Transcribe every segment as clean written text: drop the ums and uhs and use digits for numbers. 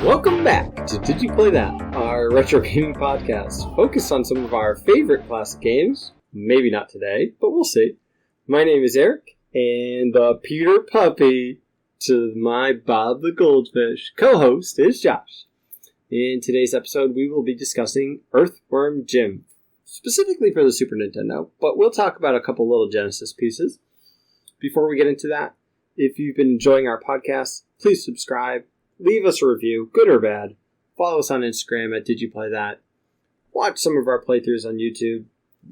Welcome back to Did You Play That? Our retro gaming podcast focused on some of our favorite classic games. Maybe not today, but we'll see. My name is Eric, and the Peter Puppy to my Bob the Goldfish co-host is Josh. In today's episode, we will be discussing Earthworm Jim, specifically for the Super Nintendo, but we'll talk about a couple little Genesis pieces. Before we get into that, if you've been enjoying our podcast, please subscribe, leave us a review, good or bad. Follow us on Instagram at Did You Play That? Watch some of our playthroughs on YouTube,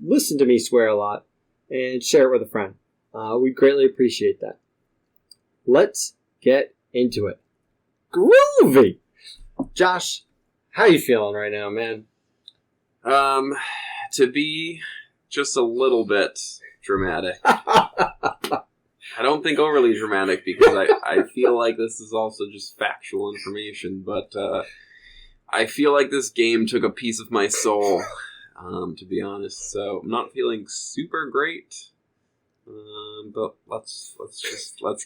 listen to me swear a lot, and share it with a friend. We greatly appreciate that. Let's get into it. Groovy! Josh, how you feeling right now, man? To be just a little bit dramatic. I don't think overly dramatic because I feel like this is also just factual information, but I feel like this game took a piece of my soul, to be honest. So I'm not feeling super great, but let's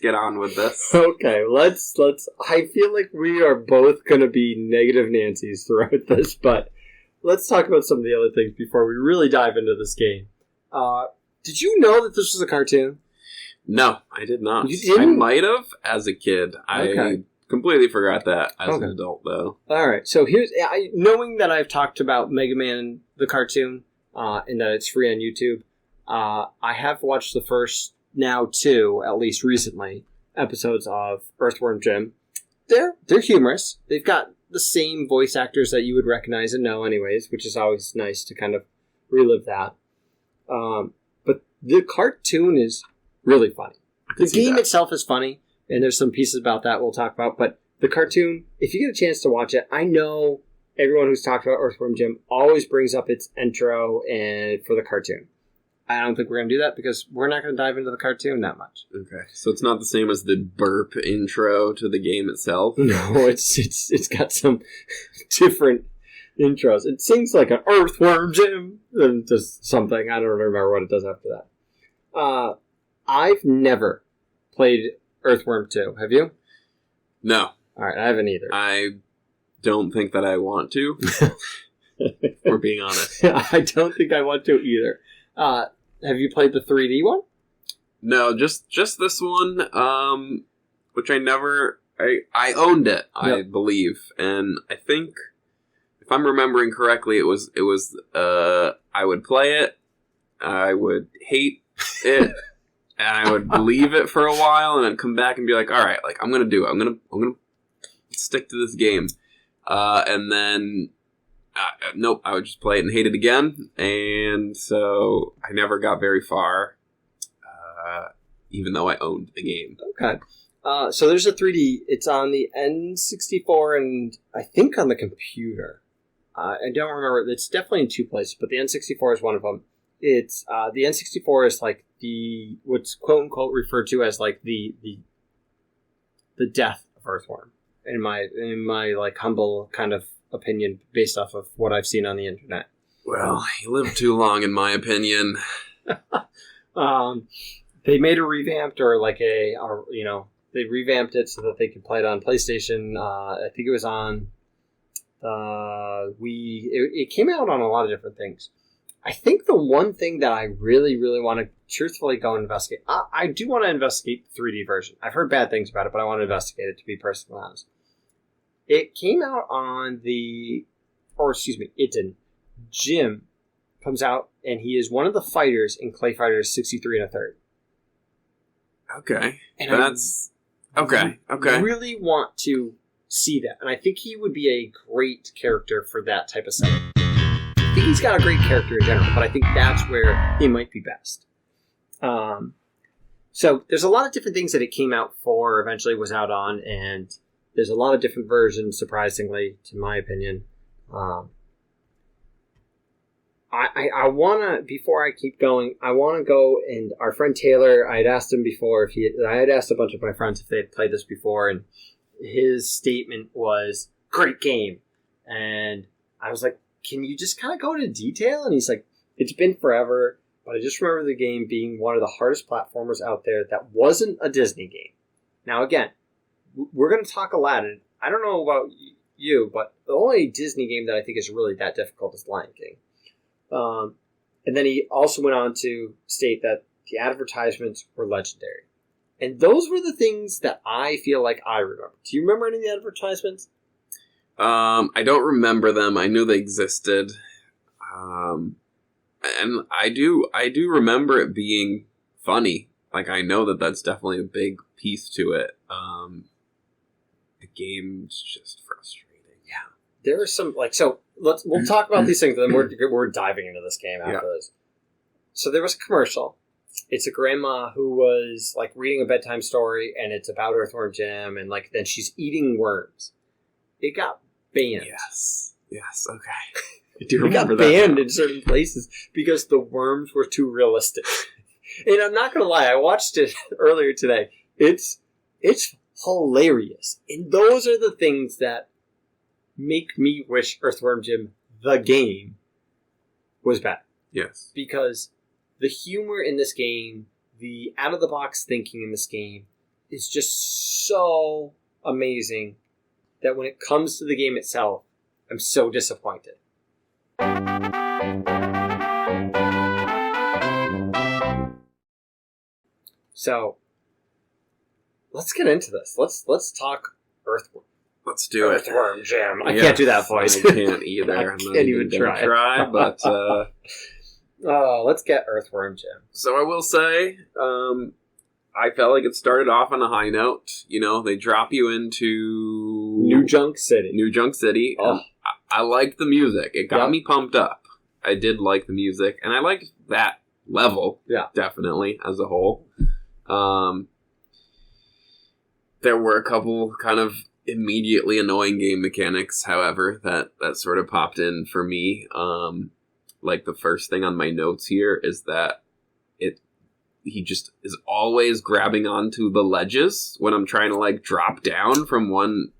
get on with this. Okay, let's. I feel like we are both going to be negative Nancys throughout this, but let's talk about some of the other things before we really dive into this game. Did you know that this was a cartoon? No, I did not. You didn't? I might have as a kid. Okay. I completely forgot that as an adult, though. All right. So here's knowing that I've talked about Mega Man the cartoon and that it's free on YouTube. I have watched the first two, at least recently, episodes of Earthworm Jim. They're humorous. They've got the same voice actors that you would recognize and know, anyways, which is always nice to kind of relive that. But the cartoon is really funny. The game itself is funny, and there's some pieces about that we'll talk about, but the cartoon, if you get a chance to watch it, I know everyone who's talked about Earthworm Jim always brings up its intro and for the cartoon. I don't think we're going to do that because we're not going to dive into the cartoon that much. Okay. So it's not the same as the burp intro to the game itself? No, it's got some different intros. It sings like an Earthworm Jim and just something. I don't remember what it does after that. I've never played Earthworm 2. Have you? No. All right, I haven't either. I don't think that I want to. We're being honest. I don't think I want to either. Have you played the 3D one? No, just this one, which I never... I owned it, I believe. And I think, if I'm remembering correctly, it was I would play it, I would hate it, and I would leave it for a while, and then come back and be like, all right, like, I'm going to do it. I'm going to stick to this game. And then, nope, I would just play it and hate it again. And so I never got very far, even though I owned the game. Okay. So there's a 3D. It's on the N64 and I think on the computer. I don't remember. It's definitely in two places, but the N64 is one of them. It's the N64 is like what's quote unquote referred to as like the death of Earthworm in my like humble kind of opinion based off of what I've seen on the internet. Well, he lived too long, in my opinion. They made a revamped they revamped it so that they could play it on PlayStation. I think it was on Wii. It came out on a lot of different things. I think the one thing that I really, really want to truthfully go investigate, I do want to investigate the 3D version. I've heard bad things about it, but I want to investigate it, to be personally honest. It came out on it didn't. Jim comes out, and he is one of the fighters in Clay Fighters 63 1/3. Okay. And that's... Okay. I really want to see that, and I think he would be a great character for that type of setting. I think he's got a great character in general, but I think that's where he might be best. So there's a lot of different things that it came out for, eventually was out on, and there's a lot of different versions, surprisingly, to my opinion. I want to, before I keep going, I want to go, and our friend Taylor, I had asked him before, I had asked a bunch of my friends if they had played this before, and his statement was, great game. And I was like, can you just kind of go into detail? And he's like, it's been forever, but I just remember the game being one of the hardest platformers out there that wasn't a Disney game. Now, again, we're going to talk Aladdin. I don't know about you, but the only Disney game that I think is really that difficult is Lion King. And then he also went on to state that the advertisements were legendary. And those were the things that I feel like I remember. Do you remember any of the advertisements? I don't remember them. I knew they existed. And I do remember it being funny. Like, I know that that's definitely a big piece to it. The game's just frustrating. Yeah. There are some, so we'll talk about these things, but then we're diving into this game after this. So there was a commercial. It's a grandma who was, reading a bedtime story, and it's about Earthworm Jim, and, then she's eating worms. It got banned. Yes, okay. I do remember that. It got banned in certain places because the worms were too realistic. And I'm not going to lie, I watched it earlier today. It's hilarious. And those are the things that make me wish Earthworm Jim, the game, was better. Yes. Because the humor in this game, the out-of-the-box thinking in this game, is just so amazing that when it comes to the game itself, I'm so disappointed. So, let's get into this. Let's talk Earthworm. Let's do it. Earthworm Jim. I can't do that voice. I can't either. I can't even try. But let's get Earthworm Jim. So I will say, I felt like it started off on a high note. You know, they drop you into New Junk City. Oh. I liked the music. It got me pumped up. I did like the music, and I liked that level. Yeah, definitely as a whole. There were a couple kind of immediately annoying game mechanics, however, that sort of popped in for me. Like the first thing on my notes here is that he just is always grabbing onto the ledges when I'm trying to drop down from one.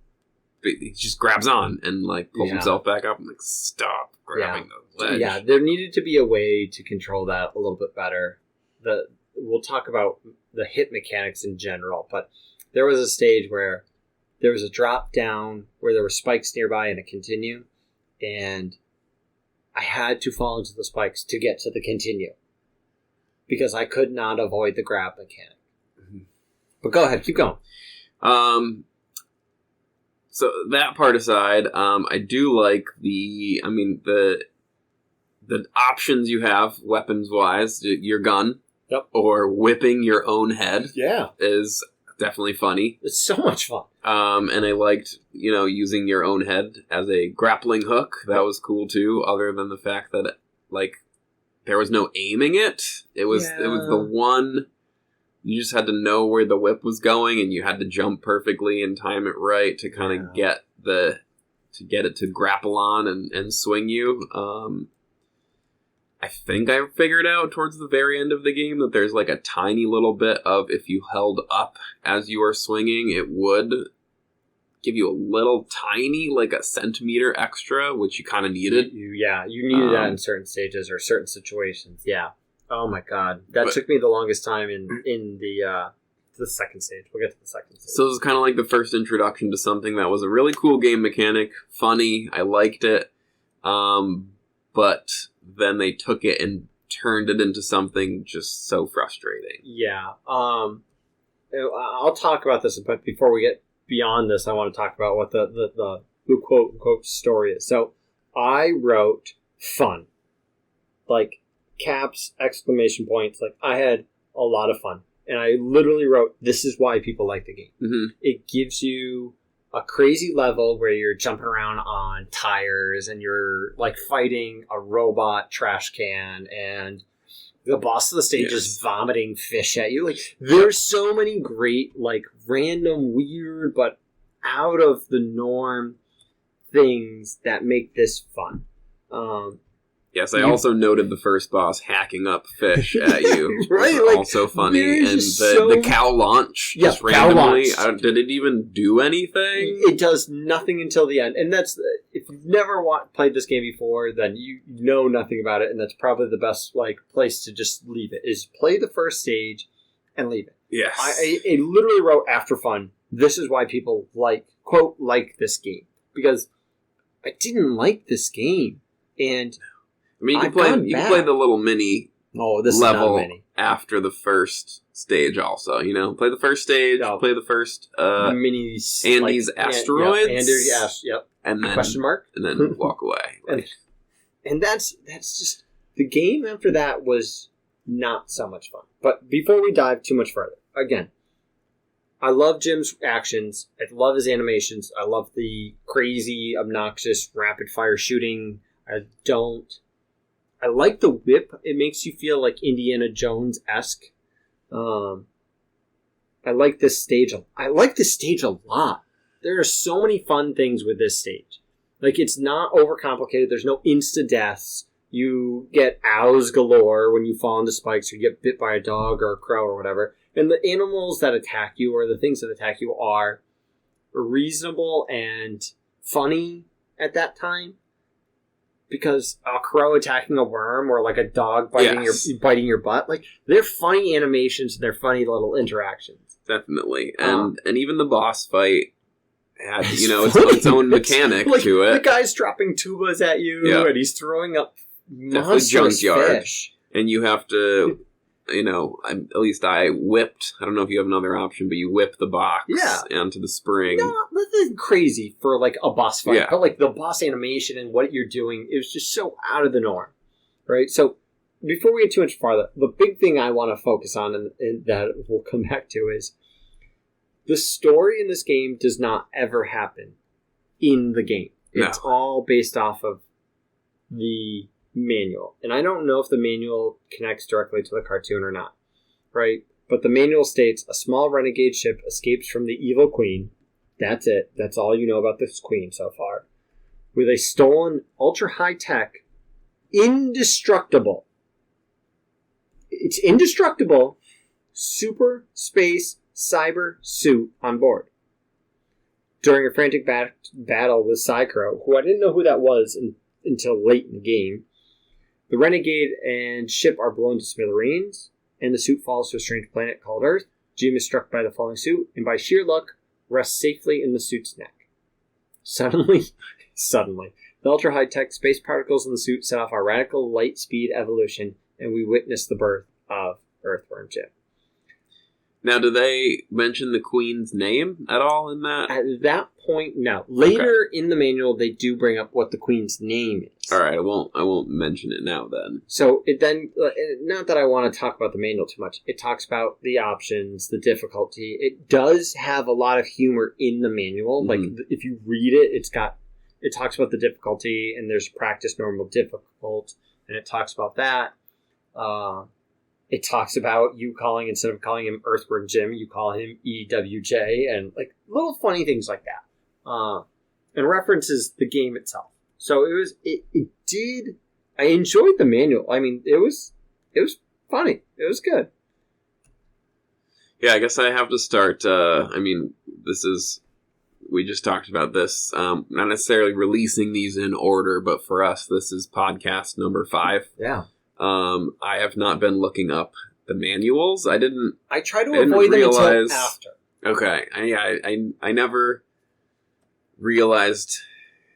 He just grabs on and pulls himself back up. I'm like, stop grabbing the ledge. Yeah, there needed to be a way to control that a little bit better. We'll talk about the hit mechanics in general, but there was a stage where there was a drop down where there were spikes nearby and a continue, and I had to fall into the spikes to get to the continue because I could not avoid the grab mechanic. Mm-hmm. But go ahead, keep going. So that part aside, I do like the options you have weapons-wise. Your gun, or whipping your own head, is definitely funny. It's so much fun. And I liked, using your own head as a grappling hook. That was cool too. Other than the fact that there was no aiming it. It was the one. You just had to know where the whip was going, and you had to jump perfectly and time it right to kind of get it to grapple on and swing you. I think I figured out towards the very end of the game that there's a tiny little bit of if you held up as you were swinging, it would give you a little tiny, a centimeter extra, which you kind of needed. You needed that in certain stages or certain situations. Yeah. Oh my god. That took me the longest time in the second stage. We'll get to the second stage. So this is kind of the first introduction to something that was a really cool game mechanic. Funny. I liked it. But then they took it and turned it into something just so frustrating. Yeah. I'll talk about this, but before we get beyond this, I want to talk about what the quote-unquote story is. So I wrote fun. Caps, exclamation points. I had a lot of fun. And I literally wrote, this is why people like the game. Mm-hmm. It gives you a crazy level where you're jumping around on tires and you're fighting a robot trash can and the boss of the stage is vomiting fish at you. There's so many great, random, weird, but out of the norm things that make this fun. Yes, I also noted the first boss hacking up fish at you. Right? Also funny. And the cow launch, just randomly. Did it even do anything? It does nothing until the end. And that's, if you've never played this game before, then you know nothing about it. And that's probably the best place to just leave it, is play the first stage and leave it. Yes. I literally wrote after fun, this is why people like this game. because I didn't like this game. And I mean, you can play the little mini level after the first stage also, you know? Play the first stage, play the first mini Andy's Asteroids. Yep. And then, question mark? And then walk away. And that's just... The game after that was not so much fun. But before we dive too much further, again, I love Jim's actions. I love his animations. I love the crazy, obnoxious, rapid-fire shooting. I like the whip. It makes you feel like Indiana Jones-esque. I like this stage. I like this stage a lot. There are so many fun things with this stage. Like, it's not overcomplicated. There's no insta-deaths. You get owls galore when you fall into spikes or you get bit by a dog or a crow or whatever. And the animals that attack you or the things that attack you are reasonable and funny at that time. Because a crow attacking a worm or like a dog biting your butt, like they're funny animations, they're funny little interactions. Definitely. And even the boss fight had, its own mechanic to it. The guy's dropping tubas at you and he's throwing up monstrous fish. And you have to, at least I whipped, I don't know if you have another option, but you whip the box onto the spring. No, this is crazy for like a boss fight. Yeah. But like the boss animation and what you're doing, it was just so out of the norm. Right? So before we get too much farther, the big thing I want to focus on and that we'll come back to is the story in this game does not ever happen in the game. It's all based off of the manual. And I don't know if the manual connects directly to the cartoon or not. Right? But the manual states, a small renegade ship escapes from the evil queen. That's it. That's all you know about this queen so far. With a stolen, ultra-high-tech, indestructible. It's indestructible super space cyber suit on board. During a frantic battle with Psychro, who I didn't know who that was until late in the game, the renegade and ship are blown to smithereens, and the suit falls to a strange planet called Earth. Jim is struck by the falling suit, and by sheer luck, rests safely in the suit's neck. Suddenly, the ultra-high-tech space particles in the suit set off a radical light-speed evolution, and we witness the birth of Earthworm Jim. Now, do they mention the queen's name at all in that? At that point, no. Later in the manual, they do bring up what the queen's name is. All right, I won't mention it now then. So it then, not that I want to talk about the manual too much. It talks about the options, the difficulty. It does have a lot of humor in the manual. Mm-hmm. Like if you read it, it talks about the difficulty, and there's practice, normal, difficult, and it talks about that. It talks about you instead of calling him Earthworm Jim, you call him EWJ, and like little funny things like that. And references the game itself. So I enjoyed the manual. I mean, it was funny. It was good. Yeah, I guess I have to start, we just talked about this, not necessarily releasing these in order, but for us, this is podcast number 5. Yeah. I have not been looking up the manuals. I try to avoid them until after. Okay. I never realized,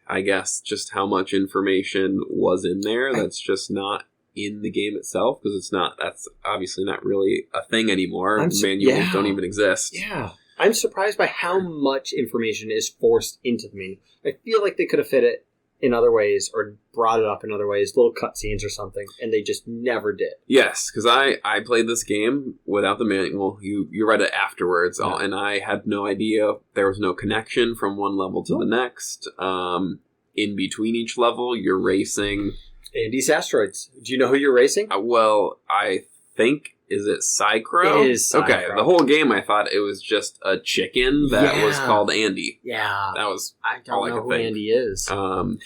I guess, just how much information was in there that's just not in the game itself, because that's obviously not really a thing anymore. Manuals don't even exist. Yeah. I'm surprised by how much information is forced into the manual. I feel like they could have fit it in other ways or brought it up in other ways, little cutscenes or something, and they just never did. Yes, because I played this game without the manual. You read it afterwards, and I had no idea. There was no connection from one level to the next. In between each level, you're racing Andy's Asteroids. Do you know who you're racing? Well, I think... Is it Psychro? It is Psychro. Okay, the whole game I thought it was just a chicken that was called Andy. Yeah. That was I don't know who Andy is. And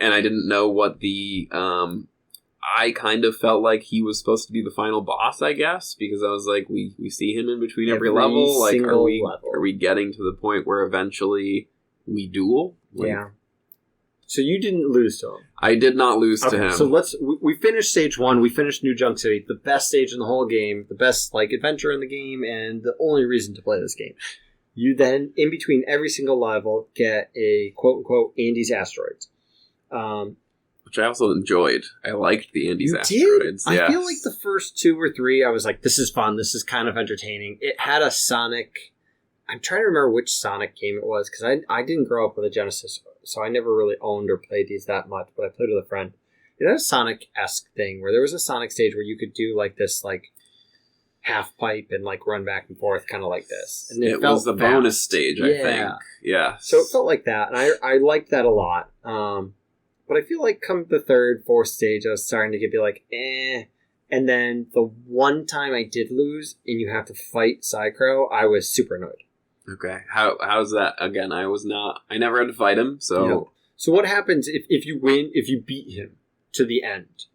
I didn't know what the... I kind of felt like he was supposed to be the final boss, I guess, because I was like, we see him in between every level. Like, are we getting to the point where eventually we duel? Like, yeah. So you didn't lose to him. I did not lose to him. So we finished stage 1. We finished New Junk City, the best stage in the whole game, the best adventure in the game, and the only reason to play this game. You then, in between every single level, get a quote-unquote Andes Asteroids. Which I also enjoyed. I liked the Andes You Asteroids. did? I feel like the first 2 or 3, I was like, this is fun, this is kind of entertaining. It had a Sonic... I'm trying to remember which Sonic game it was, because I didn't grow up with a Genesis, so I never really owned or played these that much, but I played with a friend. It had a Sonic-esque thing, where there was a Sonic stage where you could do, like, this, like, half pipe and, like, run back and forth, kind of like this. And it was the bonus stage, I think. Yeah. So it felt like that, and I liked that a lot. But I feel like come the 3rd, 4th stage, I was starting to be like, eh. And then the one time I did lose, and you have to fight Psychro, I was super annoyed. Okay. How's that? Again, I never had to fight him, so... No. So what happens if you win, if you beat him to the end?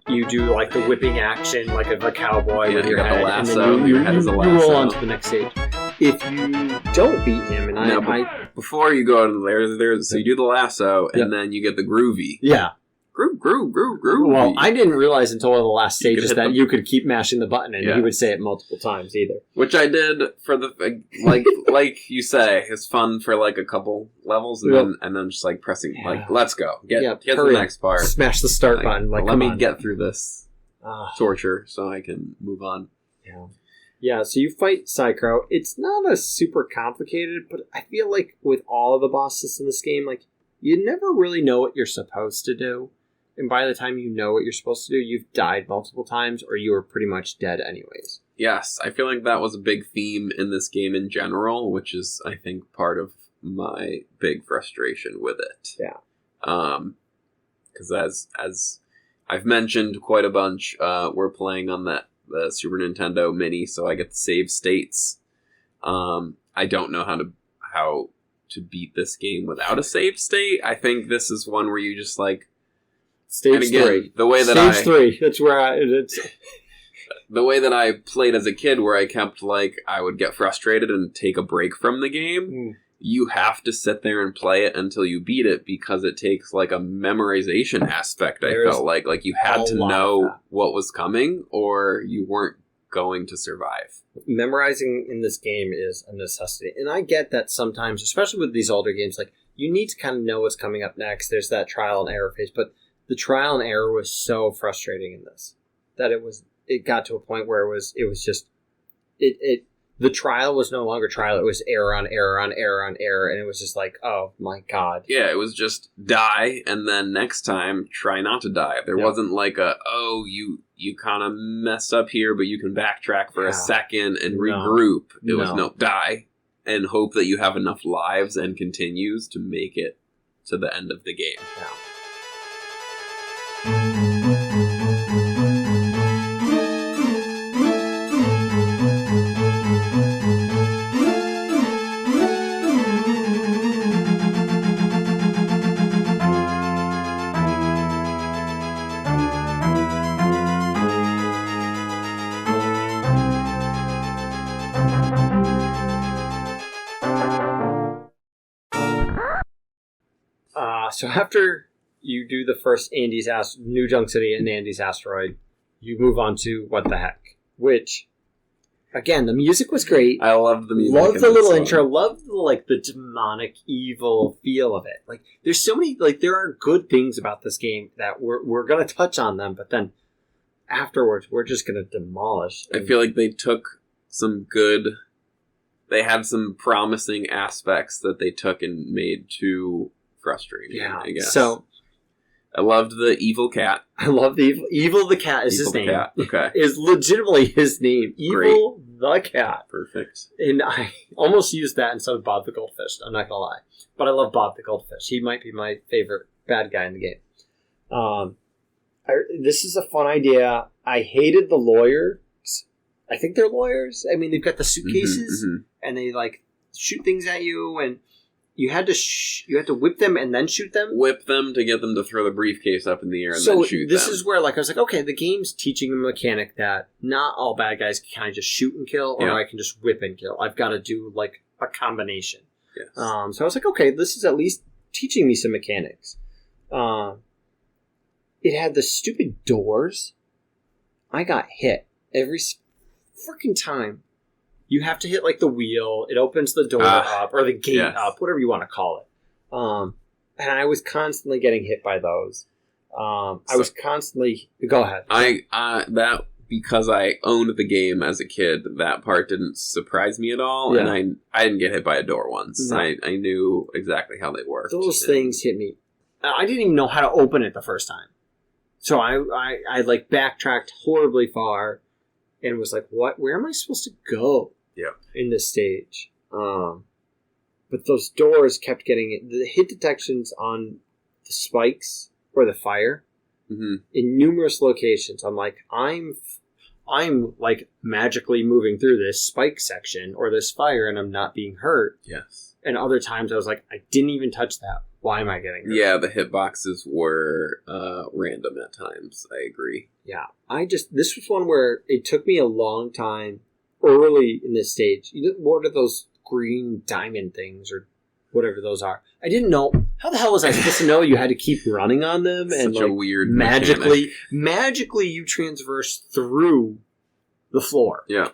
You do, like, the whipping action, like a cowboy with your head, lasso, and then your head is a lasso. You roll on to the next stage. If you don't beat him, and before you go to there, so you do the lasso, and then you get the groovy. Yeah. Groove. Well, I didn't realize until one of the last stages that you could keep mashing the button, and he would say it multiple times either. Which I did for the like you say, it's fun for like a couple levels, and then just like pressing like let's go get to the next part, smash the start button. Like let me get through this torture so I can move on. Yeah. So you fight Psychro. It's not a super complicated, but I feel like with all of the bosses in this game, like you never really know what you're supposed to do. And by the time you know what you're supposed to do, you've died multiple times, or you are pretty much dead anyways. Yes, I feel like that was a big theme in this game in general, which is, I think, part of my big frustration with it. Yeah. Because as I've mentioned quite a bunch, we're playing on the Super Nintendo Mini, so I get the save states. I don't know how to beat this game without a save state. I think this is one where you just like... Stage 3. The way that Stage 3. That's where it's... The way that I played as a kid, where I kept, like, I would get frustrated and take a break from the game, you have to sit there and play it until you beat it, because it takes, like, a memorization aspect, I felt like. Like, you had to know what was coming, or you weren't going to survive. Memorizing in this game is a necessity. And I get that sometimes, especially with these older games, like, you need to kind of know what's coming up next. There's that trial and error phase, but the trial and error was so frustrating in this that it got to a point where it was just the trial was no longer trial. It was error on error on error on error, and it was just like, oh my god. Yeah, it was just die, and then next time try not to die. There wasn't like you kind of messed up here, but you can backtrack for a second and regroup. It was die and hope that you have enough lives and continues to make it to the end of the game. Yeah. So after you do the first New Junk City and Andes Asteroid, you move on to What the Heck, which, again, the music was great. I love the music. Love the little intro. Love the demonic, evil feel of it. Like, there's so many, there are good things about this game that we're going to touch on them, but then afterwards, we're just going to demolish. I feel like they took they had some promising aspects that they took and made too frustrating, I guess. So, I loved the evil cat. I love the evil the cat is his name. Cat. Okay. Is legitimately his name. Evil the cat. Perfect. And I almost used that instead of Bob the Goldfish. I'm not gonna lie, but I love Bob the Goldfish. He might be my favorite bad guy in the game. This is a fun idea. I hated the lawyers. I think they're lawyers. I mean, they've got the suitcases and they shoot things at you, and you had to whip them and then shoot them. Whip them to get them to throw the briefcase up in the air and then shoot them. This is where I was like, okay, the game's teaching a mechanic that not all bad guys can kind of just shoot and kill, or I can just whip and kill. I've got to do a combination. Yes. So I was like, okay, this is at least teaching me some mechanics. It had the stupid doors. I got hit every freaking time You have to hit like the wheel. It opens the door up or the gate up, whatever you want to call it. And I was constantly getting hit by those. I was constantly... Go ahead. Because I owned the game as a kid, that part didn't surprise me at all, and I didn't get hit by a door once. No. I knew exactly how they worked. Those things hit me. I didn't even know how to open it the first time. So I like backtracked horribly far and was like, what? Where am I supposed to go in this stage? But those doors kept getting it. The hit detections on the spikes or the fire in numerous locations. I'm like, I'm like magically moving through this spike section or this fire and I'm not being hurt. Yes. And other times I was like, I didn't even touch that. Why am I getting hurt? Yeah, the hitboxes were random at times. I agree. Yeah. This was one where it took me a long time early in this stage. What are those green diamond things or whatever those are? I didn't know. How the hell was I supposed to know you had to keep running on them? Such and a weird magically you transverse through the floor. Yeah.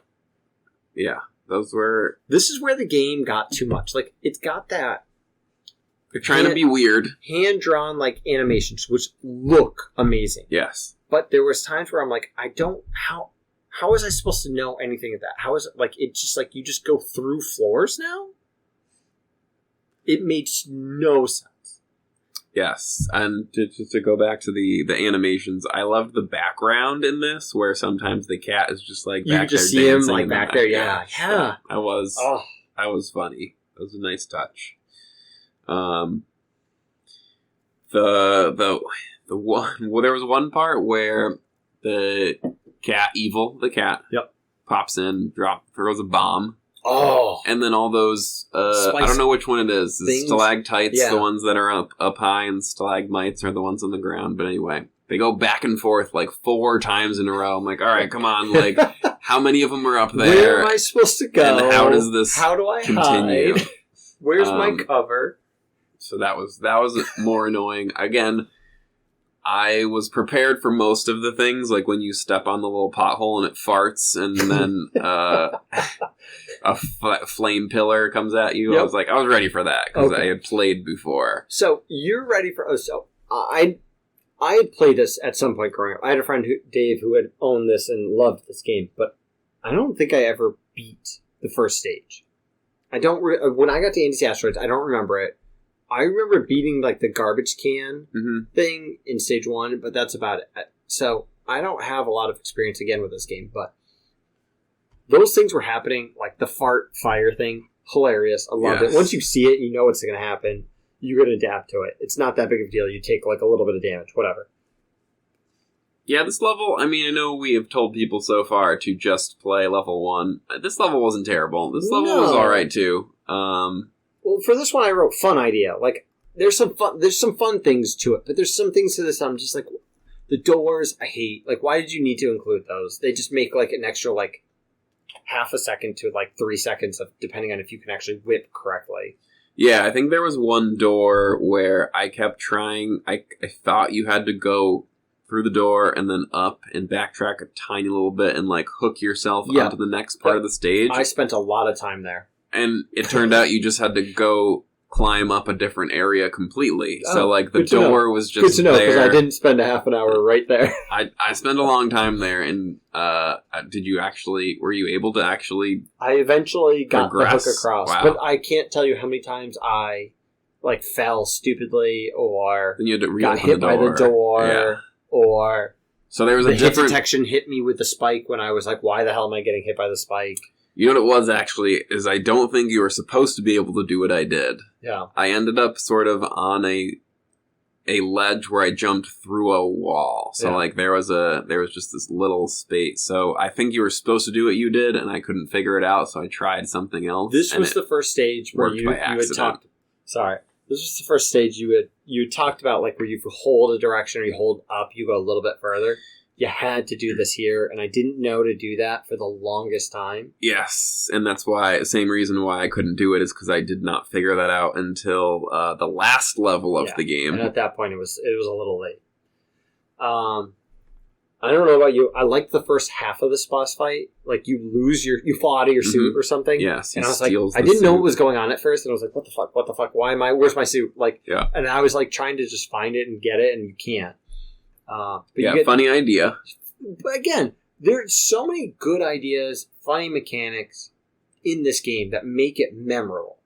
Yeah. Those were... This is where the game got too much. Like, it's got that... They're trying to be weird. Hand-drawn, like, animations, which look amazing. Yes. But there was times where I'm like, how was I supposed to know anything of that? How is it, like, it's just like, you just go through floors now? It made no sense. Yes, and to go back to the animations, I loved the background in this, where sometimes the cat is just like back there. You just see him like back there, yeah. So I was funny. It was a nice touch. There was one part where the cat, the cat, pops in, throws a bomb. Oh, and then all those, I don't know which one it is. The stalactites, the ones that are up high, and stalagmites are the ones on the ground. But anyway, they go back and forth like 4 times in a row. I'm like, all right, come on. Like, how many of them are up there? Where am I supposed to go? And how does this continue? Hide? Where's my cover? So that was more annoying. Again, I was prepared for most of the things, like when you step on the little pothole and it farts, and then a flame pillar comes at you. Yep. I was ready for that because I had played before. So you're ready for... So I had played this at some point growing up. I had a friend, Dave, who had owned this and loved this game, but I don't think I ever beat the first stage. When I got to Andy's Asteroids, I don't remember it. I remember beating like the garbage can thing in stage 1, but that's about it. So I don't have a lot of experience again with this game, but those things were happening, like the fart fire thing, hilarious. I loved it. Once you see it, you know what's going to happen. You're going to adapt to it. It's not that big of a deal. You take like a little bit of damage, whatever. Yeah, this level, I mean, I know we have told people so far to just play level 1. This level wasn't terrible. This level was alright too. Well, for this one, I wrote fun idea. Like, there's some fun things to it, but there's some things to this I'm just like, the doors, I hate. Like, why did you need to include those? They just make like an extra like half a second to like 3 seconds of depending on if you can actually whip correctly. Yeah, I think there was one door where I kept trying. I thought you had to go through the door and then up and backtrack a tiny little bit and like hook yourself onto the next part of the stage. I spent a lot of time there. And it turned out you just had to go climb up a different area completely. So, like, the door was just good to know, because I didn't spend a half an hour right there. I spent a long time there, and were you able to actually I eventually got the hook across, but I can't tell you how many times I, like, fell stupidly, or then you had to got hit by the door, or... So there was a different... hit detection hit me with the spike when I was like, why the hell am I getting hit by the spike? You know what it was, actually, is I don't think you were supposed to be able to do what I did. Yeah. I ended up sort of on a ledge where I jumped through a wall. So, like, there was just this little space. So I think you were supposed to do what you did, and I couldn't figure it out, so I tried something else. This was the first stage where you had talked... Sorry. This was the first stage you had talked about, like, where you hold a direction or you hold up, you go a little bit further. You had to do this here, and I didn't know to do that for the longest time. Yes, and that's why, same reason why I couldn't do it is because I did not figure that out until the last level of the game. And at that point, it was a little late. I don't know about you. I liked the first half of this boss fight. Like, you fall out of your suit or something. Yes, and I was like, I didn't know what was going on at first, and I was like, what the fuck? Where's my suit? Like, yeah. And I was like trying to just find it and get it, and you can't. Funny idea. But again, there's so many good ideas, funny mechanics in this game that make it memorable.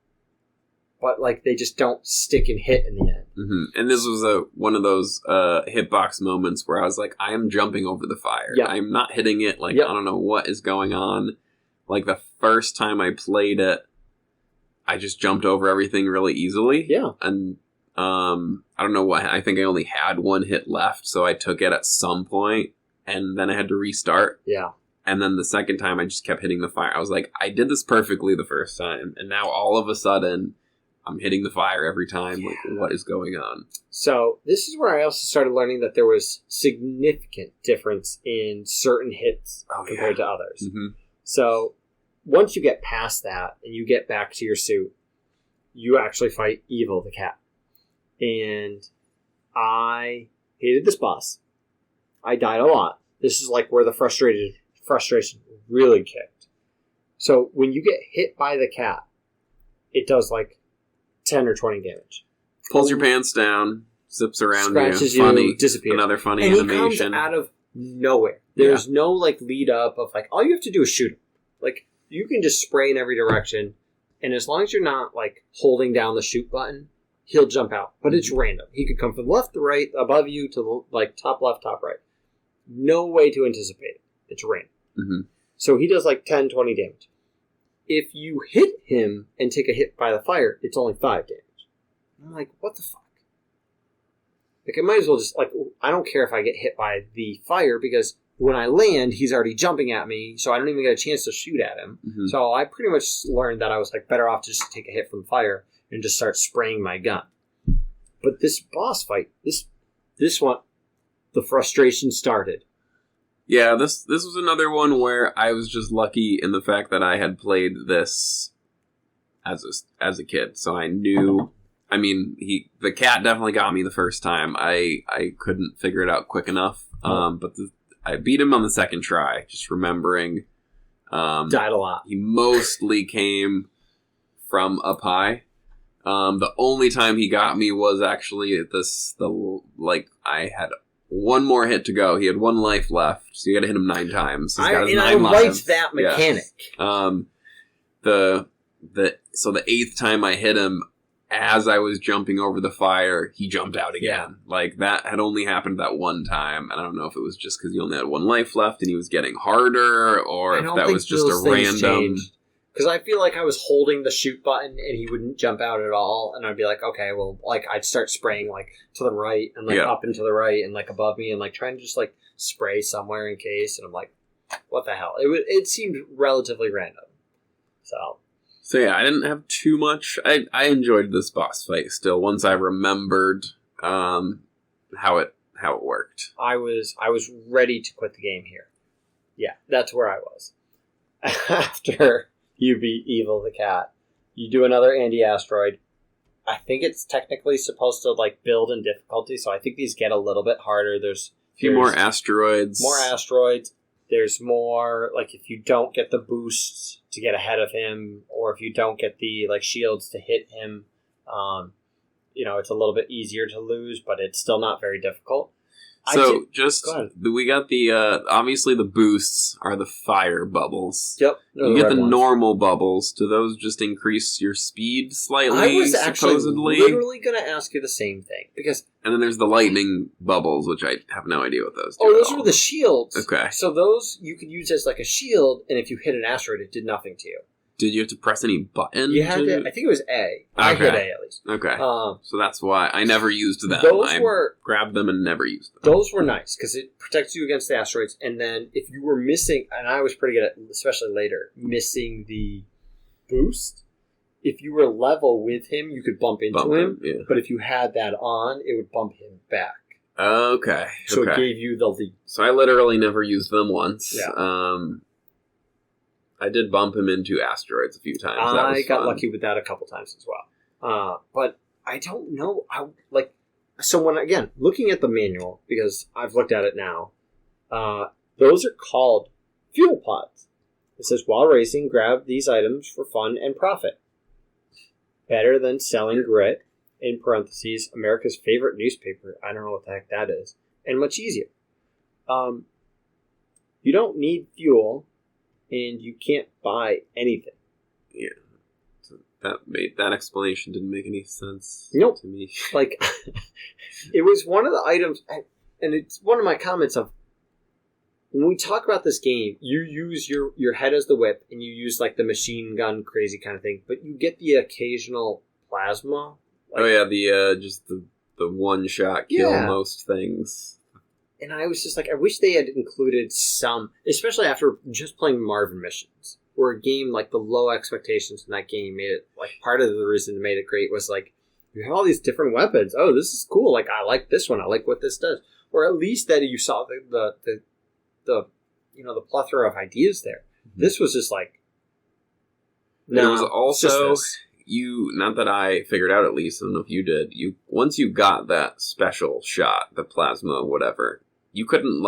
But, like, they just don't stick and hit in the end. Mm-hmm. And this was one of those hitbox moments where I was like, I am jumping over the fire. Yep. I'm not hitting it. Like, Yep. I don't know what is going on. Like, the first time I played it, I just jumped over everything really easily. Yeah. And I don't know what. I think I only had one hit left, so I took it at some point, and then I had to restart. Yeah. And then the second time, I just kept hitting the fire. I was like, I did this perfectly the first time, and now all of a sudden, I'm hitting the fire every time. Like, what is going on? So this is where I also started learning that there was significant difference in certain hits compared to others. Mm-hmm. So once you get past that and you get back to your suit, you actually fight Evil the cat. And I hated this boss. I died a lot. This is like where the frustration really kicked. So when you get hit by the cat, it does like 10 or 20 damage. Pulls your pants down, zips around scratches you. Funny, disappears. Another funny and animation. He comes out of nowhere. There's no like lead up of like all you have to do is shoot him. Like you can just spray in every direction, and as long as you're not like holding down the shoot button, he'll jump out. But it's random. He could come from left to right, above you to like top left, top right. No way to anticipate it. It's random. Mm-hmm. So he does like 10, 20 damage. If you hit him and take a hit by the fire, it's only 5 damage. I'm like, what the fuck? Like, I might as well just, like, I don't care if I get hit by the fire, because when I land, he's already jumping at me, so I don't even get a chance to shoot at him. Mm-hmm. So I pretty much learned that I was, like, better off to just take a hit from the fire and just start spraying my gun. But this boss fight, this one, the frustration started. Yeah, this was another one where I was just lucky in the fact that I had played this as a kid, so I knew. I mean, the cat definitely got me the first time. I couldn't figure it out quick enough, but I beat him on the second try. Just remembering, Died a lot. He mostly came from up high. The only time he got me was actually at I had one more hit to go. He had 1 life left, so you got to hit him 9 times. He's got his 9 lives. I liked that mechanic. Yeah. So the 8th time I hit him, as I was jumping over the fire, he jumped out again. Yeah. Like, that had only happened that one time, and I don't know if it was just because he only had 1 life left and he was getting harder, or if that was just a random... Because I feel like I was holding the shoot button and he wouldn't jump out at all, and I'd be like, okay, well, like, I'd start spraying, like, to the right, and, like, up and to the right, and, like, above me, and, like, trying to just, like, spray somewhere in case, and I'm like, what the hell? It seemed relatively random. So yeah, I didn't have too much. I enjoyed this boss fight still, once I remembered how it worked. I was ready to quit the game here. Yeah, that's where I was. After you beat Evil the cat, you do another anti-asteroid. I think it's technically supposed to like build in difficulty, so I think these get a little bit harder. There's a few more asteroids. There's more, like, if you don't get the boosts to get ahead of him, or if you don't get the, like, shields to hit him, it's a little bit easier to lose, but it's still not very difficult. So, we got the, obviously the boosts are the fire bubbles. Yep. You get the normal bubbles. Do those just increase your speed slightly, I was supposedly? actually literally going to ask you the same thing, because... And then there's the lightning bubbles, which I have no idea what those do. Oh, those were the shields. Okay. So those you could use as, like, a shield, and if you hit an asteroid, it did nothing to you. Did you have to press any button? You had to. I think it was A. Okay. I hit A at least. Okay. So that's why I never used them. I grabbed them and never used them. Those were nice because it protects you against the asteroids. And then if you were missing, and I was pretty good at, especially later, missing the boost. If you were level with him, you could bump into him. Yeah. But if you had that on, it would bump him back. Okay. So it gave you the lead. So I literally never used them once. Yeah. I did bump him into asteroids a few times. I got lucky with that a couple times as well. But I don't know. So when, again, looking at the manual, because I've looked at it now, Those are called fuel pods. It says, while racing, grab these items for fun and profit. Better than selling grit, in parentheses, America's favorite newspaper. I don't know what the heck that is. And much easier. You don't need fuel, and you can't buy anything. Yeah. So that explanation didn't make any sense Nope. to me. Like, it was one of the items, and it's one of my comments of, when we talk about this game, you use your head as the whip, and you use like the machine gun crazy kind of thing, but you get the occasional plasma. Like, Just the one shot kill most things. And I was just like, I wish they had included some, especially after just playing Marvin missions, where a game like the low expectations in that game made it, like, part of the reason it made it great was like, you have all these different weapons. Oh, this is cool. Like, I like this one. I like what this does. Or at least that you saw the plethora of ideas there. Mm-hmm. This was just like, no. It was also, not that I figured out, at least, I don't know if you did, once you got that special shot, the plasma, whatever, you couldn't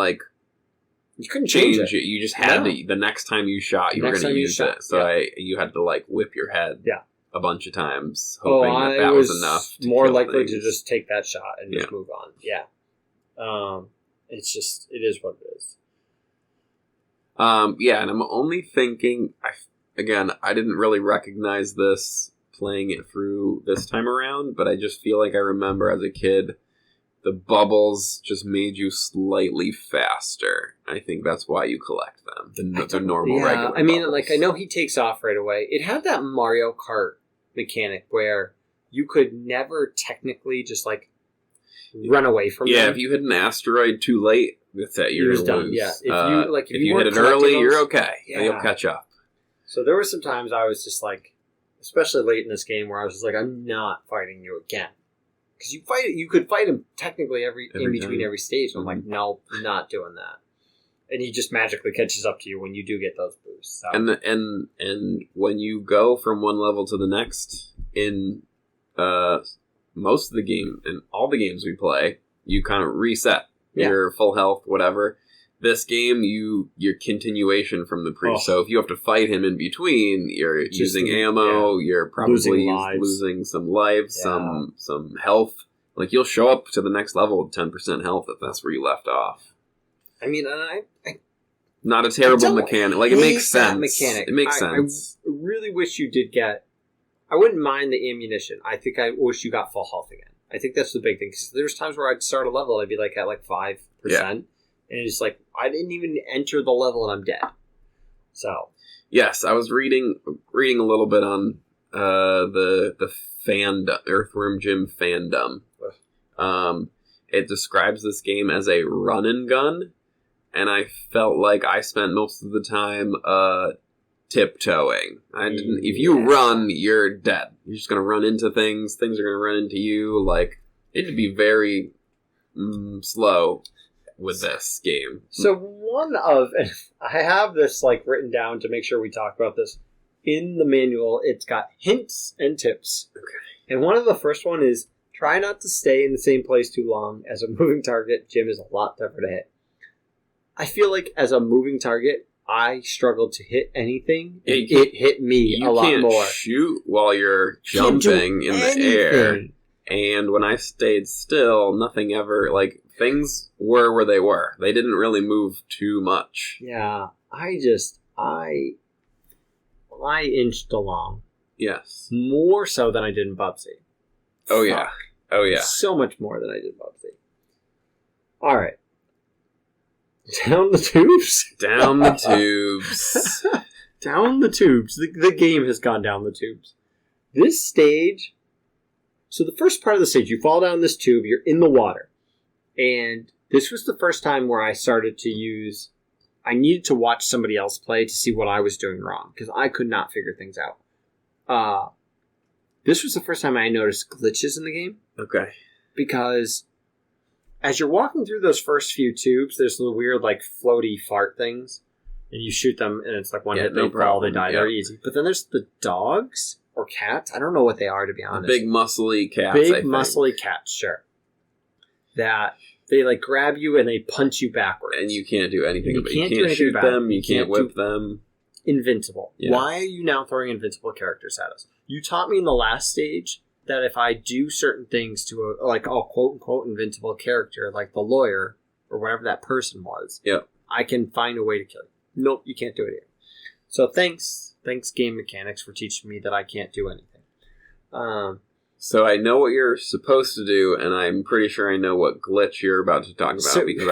change it. You just had to, the next time you shot, you were going to use it. So you had to, like, whip your head a bunch of times, hoping that was enough. More likely to just take that shot and just move on. Yeah. It's just, it is what it is. And I'm only thinking, I didn't really recognize this playing it through this time around, but I just feel like I remember as a kid, the bubbles just made you slightly faster. I think that's why you collect them. The normal regular I mean, bubbles. like, I know he takes off right away. It had that Mario Kart mechanic where you could never technically just, like, run away from them. Yeah, if you hit an asteroid too late, that's it. You're going to lose. Yeah, if you hit it early, you're okay. Yeah. You'll catch up. So there were some times I was just like, especially late in this game, where I was just like, I'm not fighting you again. Because you could fight him technically in between every stage. And I'm like, no, I'm not doing that. And he just magically catches up to you when you do get those boosts. So. And when you go from one level to the next in most of the game, and all the games we play, you kind of reset your full health, whatever. This game, your continuation from the pre. So if you have to fight him in between, you're using ammo. You're probably losing some life, some health. Like, you'll show up to the next level with 10% health if that's where you left off. I mean, not a terrible mechanic. Like, it makes sense. Mechanic. It makes sense. I really wish you did get. I wouldn't mind the ammunition. I think I wish you got full health again. I think that's the big thing. Because there's times where I'd start a level, I'd be like at like 5%. Yeah. And it's like, I didn't even enter the level and I'm dead. So. Yes, I was reading a little bit on the fandom, Earthworm Jim fandom. It describes this game as a run and gun. And I felt like I spent most of the time tiptoeing. If you run, you're dead. You're just going to run into things. Things are going to run into you. Like, it'd be very slow with this game. So I have this like written down to make sure we talk about this. In the manual, it's got hints and tips. Okay. And one of the first one is try not to stay in the same place too long. As a moving target, Jim is a lot tougher to hit. I feel like as a moving target, I struggled to hit anything. It hit me a lot more. You can't shoot while you're jumping in the air. And when I stayed still, nothing ever, like, things were where they were. They didn't really move too much. Yeah. I inched along. Yes. More so than I did in Bubsy. Oh, yeah. Oh, yeah. So much more than I did in Bubsy. All right. Down the tubes? Down the tubes. Down the tubes. The game has gone down the tubes. This stage... So the first part of the stage, you fall down this tube, you're in the water. And this was the first time where I started to use... I needed to watch somebody else play to see what I was doing wrong, because I could not figure things out. This was the first time I noticed glitches in the game. Okay. Because as you're walking through those first few tubes, there's the weird, like, floaty fart things. And you shoot them, and it's like one hit, they fall, they die, they're easy. But then there's the dogs... or cats. I don't know what they are, to be honest. Big muscly cats, Big muscly cats, sure. That They like grab you and they punch you backwards. And you can't do anything about it. You do can't anything shoot about them, it. you can't whip them. Invincible. Yeah. Why are you now throwing invincible characters at us? You taught me in the last stage that if I do certain things to a, like a quote-unquote invincible character, like the lawyer, or whatever that person was, Yep. I can find a way to kill you. Nope, you can't do it here. So thanks game mechanics for teaching me that I can't do anything. So I know what you're supposed to do, and I'm pretty sure I know what glitch you're about to talk about because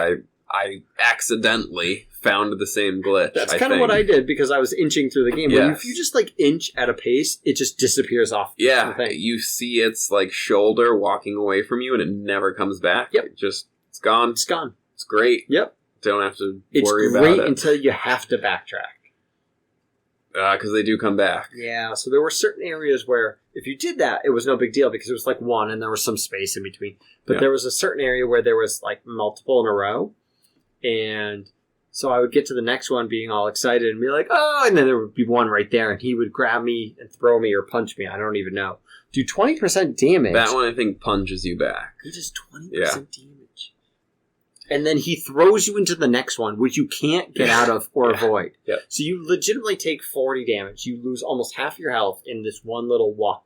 I accidentally found the same glitch. That's kind of what I did because I was inching through the game. Yes. But if you just like inch at a pace, it just disappears off. Yeah, the thing. you see its like shoulder walking away from you, and it never comes back. Yep, it's gone. It's gone. It's great. Yep, don't have to it's worry about great it until you have to backtrack. Because they do come back. Yeah, so there were certain areas where if you did that, it was no big deal because it was like one and there was some space in between. But there was a certain area where there was like multiple in a row. And so I would get to the next one being all excited and be like, oh, and then there would be one right there and he would grab me and throw me or punch me. I don't even know. Do 20% damage. That one I think punches you back. He does 20% damage. And then he throws you into the next one, which you can't get out of or avoid. Yep. So you legitimately take 40 damage. You lose almost half your health in this one little walk.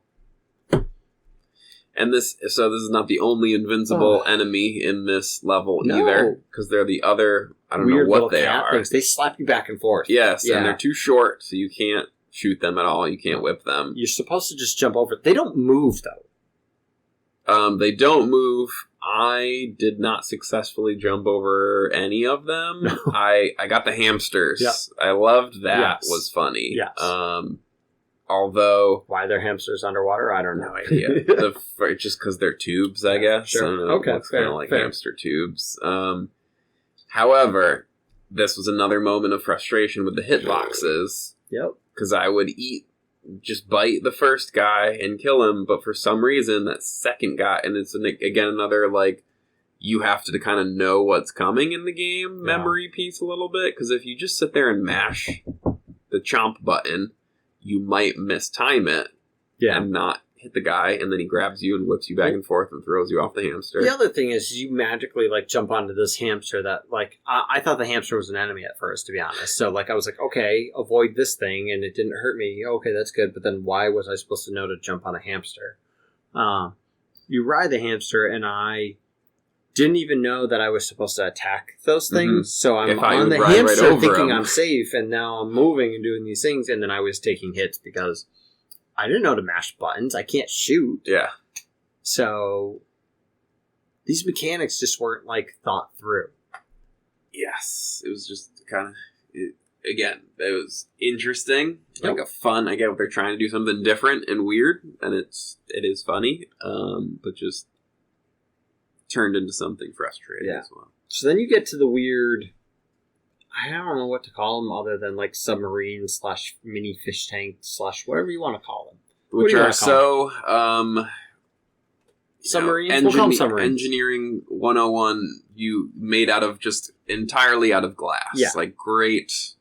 And this is not the only invincible enemy in this level either, because they're the other, I don't weird know what they are. Things. They slap you back and forth. Yes, and they're too short, so you can't shoot them at all. You can't whip them. You're supposed to just jump over. They don't move, though. They don't move. I did not successfully jump over any of them. No. I got the hamsters. Yep. I loved that. Yes. Was funny. Yes. Although... Why they're hamsters underwater, I don't know. No idea. Just because they're tubes, I guess. Sure. I don't know. Okay, It's kind of like hamster tubes. However, this was another moment of frustration with the hitboxes. Yep. Because I would just bite the first guy and kill him, but for some reason, that second guy, and it's again another, like, you have to kind of know what's coming in the game memory piece a little bit, because if you just sit there and mash the chomp button, you might mistime it and not hit the guy, and then he grabs you and whips you back and forth and throws you off the hamster. The other thing is you magically like jump onto this hamster that like I thought the hamster was an enemy at first, to be honest. So like I was like, okay, avoid this thing and it didn't hurt me. Okay, that's good. But then why was I supposed to know to jump on a hamster? You ride the hamster and I didn't even know that I was supposed to attack those things. Mm-hmm. So I'm on the hamster thinking I'm safe, and now I'm moving and doing these things, and then I was taking hits because I didn't know to mash buttons. I can't shoot. Yeah. So these mechanics just weren't like thought through. Yes. It was just kind of, again, it was interesting. Like a fun, I get what they're trying to do something different and weird, and it is funny, but just turned into something frustrating as well. So then you get to the weird, I don't know what to call them other than like submarine / mini fish tank / whatever you want to call them. Which are so submarines. We'll call them submarines. Engineering 101, you made out of just entirely out of glass. Yeah. Like great,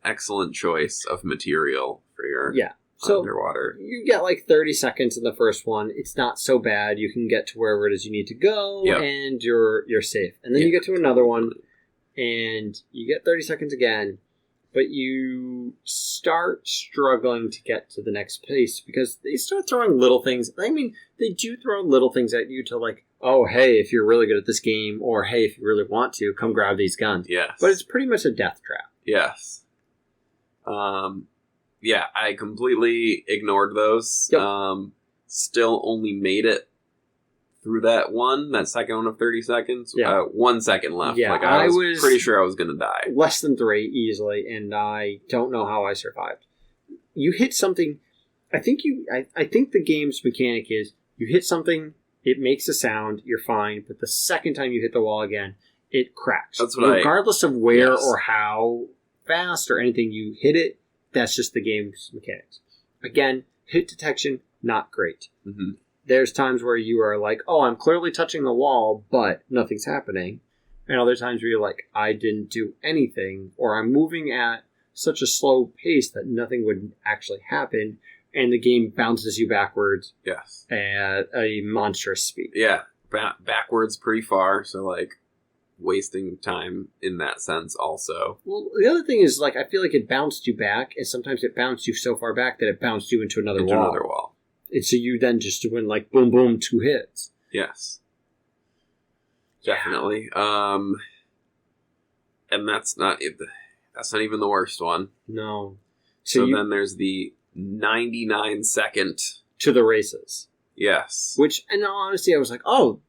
excellent choice of material for your underwater. You get like 30 seconds in the first one. It's not so bad. You can get to wherever it is you need to go, and you're safe. And then you get to another one, and you get 30 seconds again, but you start struggling to get to the next place because they start throwing little things. I mean, they do throw little things at you to like, oh, hey, if you're really good at this game, or hey, if you really want to, come grab these guns. Yes. But it's pretty much a death trap. Yes. Yeah, I completely ignored those. Yep. Still only made it through that second one of 30 seconds. Yeah. 1 second left. Yeah, like I was pretty sure I was going to die. Less than 3 easily, and I don't know how I survived. You hit something. I think the game's mechanic is you hit something, it makes a sound, you're fine, but the second time you hit the wall again, it cracks. That's what regardless of where or how fast or anything you hit it, that's just the game's mechanics. Again, hit detection, not great. Mm-hmm. There's times where you are like, oh, I'm clearly touching the wall, but nothing's happening. And other times where you're like, I didn't do anything, or I'm moving at such a slow pace that nothing would actually happen, and the game bounces you backwards at a monstrous speed. Yeah, backwards pretty far, so like wasting time in that sense also. Well, the other thing is, like, I feel like it bounced you back, and sometimes it bounced you so far back that it bounced you into another wall. And so you then just went, like, boom, boom, 2 hits. Yes. Definitely. And that's not even the worst one. No. So then there's the 99-second... To the races. Yes. Which, in all honesty, I was like, oh,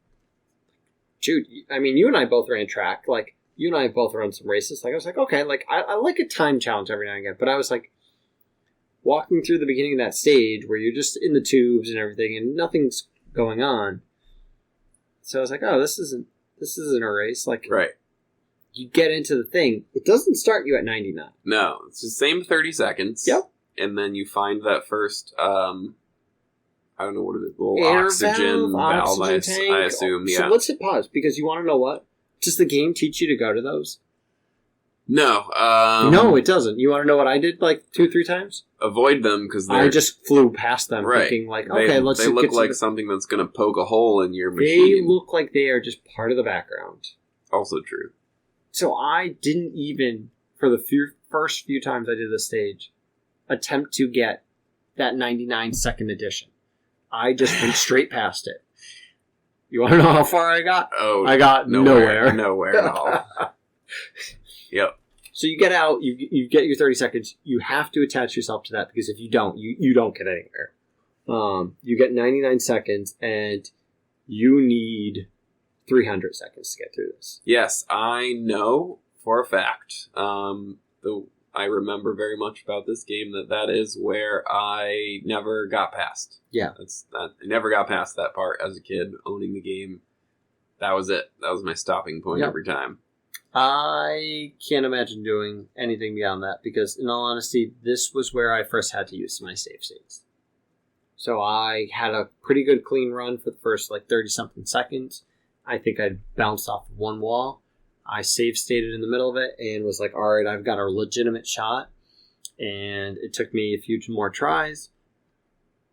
dude, I mean, you and I both ran track. Like, you and I both run some races. Like, I was like, okay, like, I like a time challenge every now and again. But I was like, walking through the beginning of that stage where you're just in the tubes and everything and nothing's going on. So I was like, oh, this isn't a race. Like, right. You get into the thing. It doesn't start you at 99. No, it's the same 30 seconds. Yep. And then you find that first, I don't know what it is, little air oxygen valve, tank. I assume, yeah. So let's hit pause, because you want to know what? Does the game teach you to go to those? No. No, it doesn't. You want to know what I did like 2-3 times? Avoid them, because I just flew past them thinking like, okay, let's They look like something that's going to poke a hole in your machine. They look like they are just part of the background. Also true. So I didn't even, for the first few times I did the stage, attempt to get that 99-second edition. I just went straight past it. You want to know how far I got? Oh, I got nowhere. Nowhere at all. Yep. So you get out, you get your 30 seconds. You have to attach yourself to that, because if you don't, you don't get anywhere. You get 99 seconds, and you need 300 seconds to get through this. Yes, I know for a fact. I remember very much about this game that is where I never got past. Yeah. I never got past that part as a kid owning the game. That was it. That was my stopping point every time. I can't imagine doing anything beyond that, because in all honesty, this was where I first had to use my save states. So I had a pretty good clean run for the first 30-something seconds. I think I bounced off of one wall. I save stated in the middle of it and was like, all right, I've got a legitimate shot. And it took me a few more tries.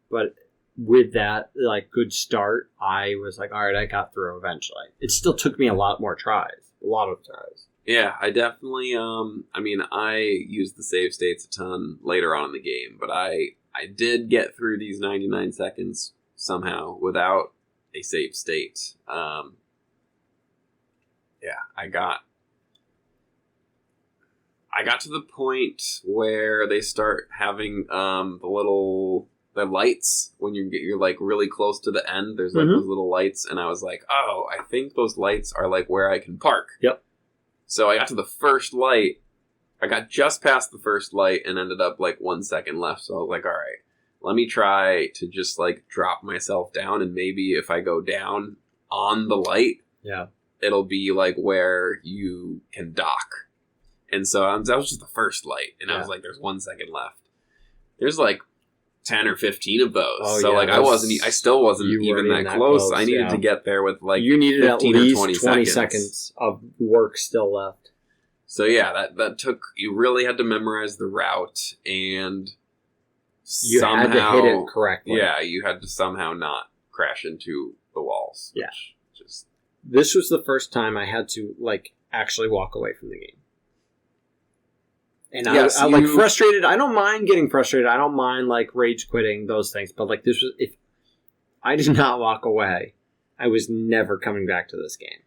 But with that, good start, I was like, all right, I got through eventually. It still took me a lot more tries. A lot of tries. Yeah, I definitely, I used the save states a ton later on in the game. But I did get through these 99 seconds somehow without a save state. Yeah, I got to the point where they start having the lights when you're really close to the end. There's those little lights, and I was like, oh, I think those lights are where I can park. Yep. So I got to the first light. I got just past the first light and ended up 1 second left. So I was like, all right, let me try to just drop myself down, and maybe if I go down on the light, it'll be where you can dock. And so that was just the first light, and I was like, there's 1 second left. There's 10 or 15 of those. Oh, so I still wasn't even that close. I needed to get there with you needed 15 at least or 20 seconds of work still left. So yeah, that took, you really had to memorize the route, and you had to hit it correctly. Yeah, you had to somehow not crash into the walls. Yeah. This was the first time I had to actually walk away from the game. And I frustrated. I don't mind getting frustrated. I don't mind rage quitting, those things. But this was, if I did not walk away, I was never coming back to this game.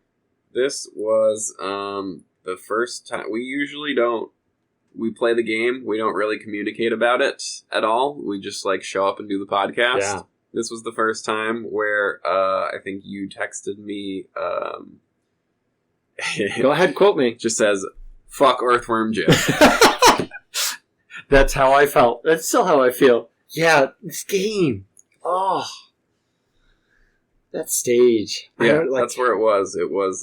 This was the first time. We play the game. We don't really communicate about it at all. We just show up and do the podcast. Yeah. This was the first time where I think you texted me. Go ahead, quote me. Just says, "Fuck Earthworm Jim." That's how I felt. That's still how I feel. Yeah, this game. Oh, that stage. Yeah, that's where it was. It was.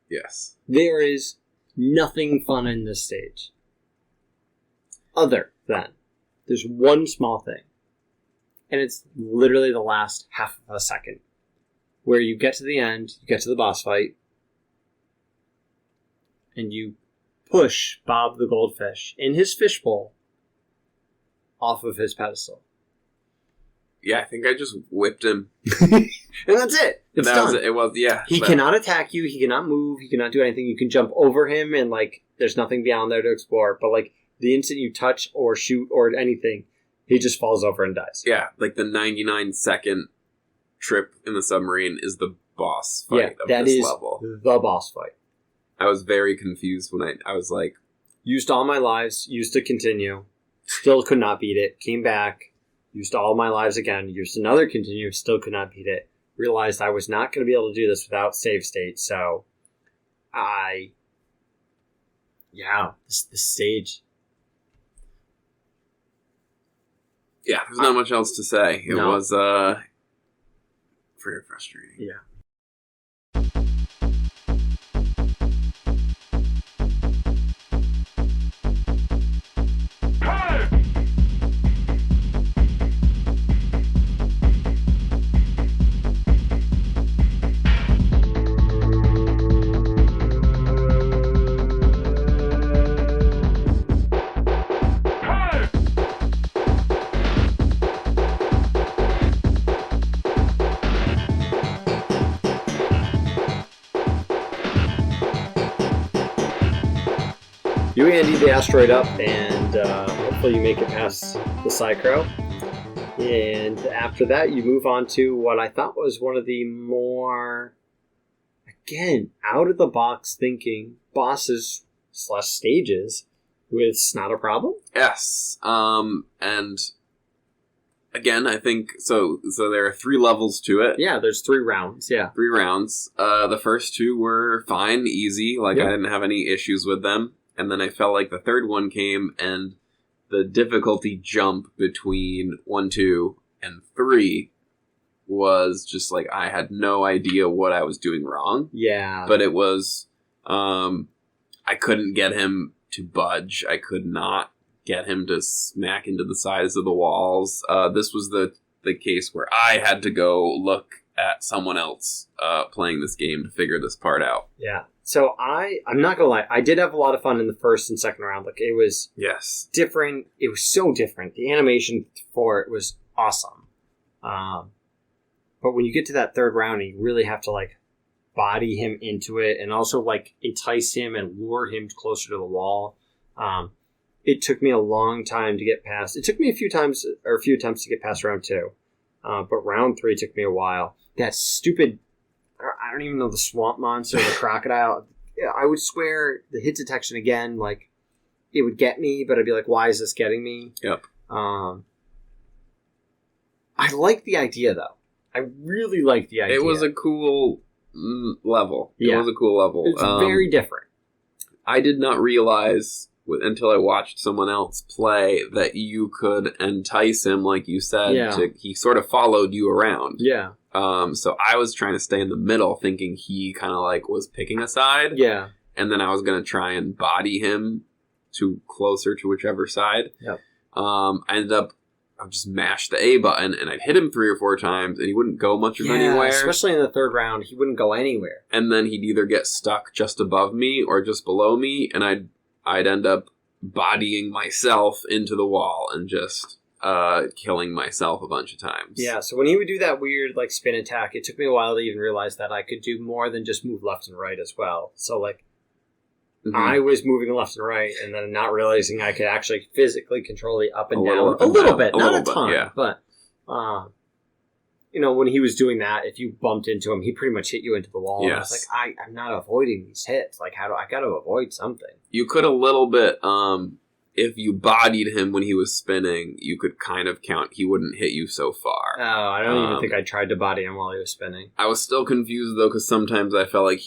Yes. There is nothing fun in this stage, other than there's one small thing, and it's literally the last half of a second, where you get to the end, you get to the boss fight, and you push Bob the goldfish in his fishbowl off of his pedestal. I think I just whipped him. And that's it. It's done. He cannot attack you. He cannot move. He cannot do anything. You can jump over him and, like, there's nothing beyond there to explore. But, like, the instant you touch or shoot or anything, he just falls over and dies. Yeah, like the 99-second trip in the submarine is the boss fight of this level. The boss fight. I was very confused when I was like... Used all my lives, used to continue, still could not beat it, came back, used all my lives again, used another continue, still could not beat it, realized I was not going to be able to do this without save state, so this stage. Yeah, there's not much else to say. It was very frustrating. Yeah. You Andy the asteroid up, and hopefully you make it past the Psycho. And after that, you move on to what I thought was one of the more, again, out-of-the-box thinking bosses / stages with Not a Problem. Yes. And again, I think, so there are 3 levels to it. Yeah, there's 3 rounds, yeah. 3 rounds. The first 2 were fine, easy, I didn't have any issues with them. And then I felt like the third one came, and the difficulty jump between 1, 2, and 3 was just like I had no idea what I was doing wrong. Yeah. But it was, I couldn't get him to budge. I could not get him to smack into the sides of the walls. This was the case where I had to go look at someone else playing this game to figure this part out. Yeah. So I'm not gonna lie, I did have a lot of fun in the first and second round. Like, it was different. It was so different. The animation for it was awesome. But when you get to that third round, you really have to, like, body him into it and also, like, entice him and lure him closer to the wall. It took me a long time to get past. It took me a few attempts to get past round 2. But round 3 took me a while. That stupid, I don't even know, the swamp monster, the crocodile. I would swear the hit detection again, like, it would get me, but I'd be like, why is this getting me? Yep. I like the idea, though. I really like the idea. It was a cool level. It was a cool level. It's very different. I did not realize until I watched someone else play that you could entice him, like you said. He sort of followed you around. Yeah. So I was trying to stay in the middle, thinking he kind of like was picking a side. Yeah. And then I was going to try and body him closer to whichever side. Yep. I just mashed the A button, and I'd hit him 3 or 4 times, and he wouldn't go much of anywhere. Especially in the third round, he wouldn't go anywhere. And then he'd either get stuck just above me or just below me, and I'd end up bodying myself into the wall and just killing myself a bunch of times. Yeah, so when he would do that weird, like, spin attack, it took me a while to even realize that I could do more than just move left and right as well. So, like, I was moving left and right, and then not realizing I could actually physically control the up and down. A little bit, not a ton. Yeah. But, when he was doing that, if you bumped into him, he pretty much hit you into the wall. Yes. And I was like, I'm not avoiding these hits. Like, I got to avoid something. You could a little bit, if you bodied him when he was spinning, you could kind of count he wouldn't hit you so far. Oh, I don't even think I tried to body him while he was spinning. I was still confused, though, because sometimes I felt like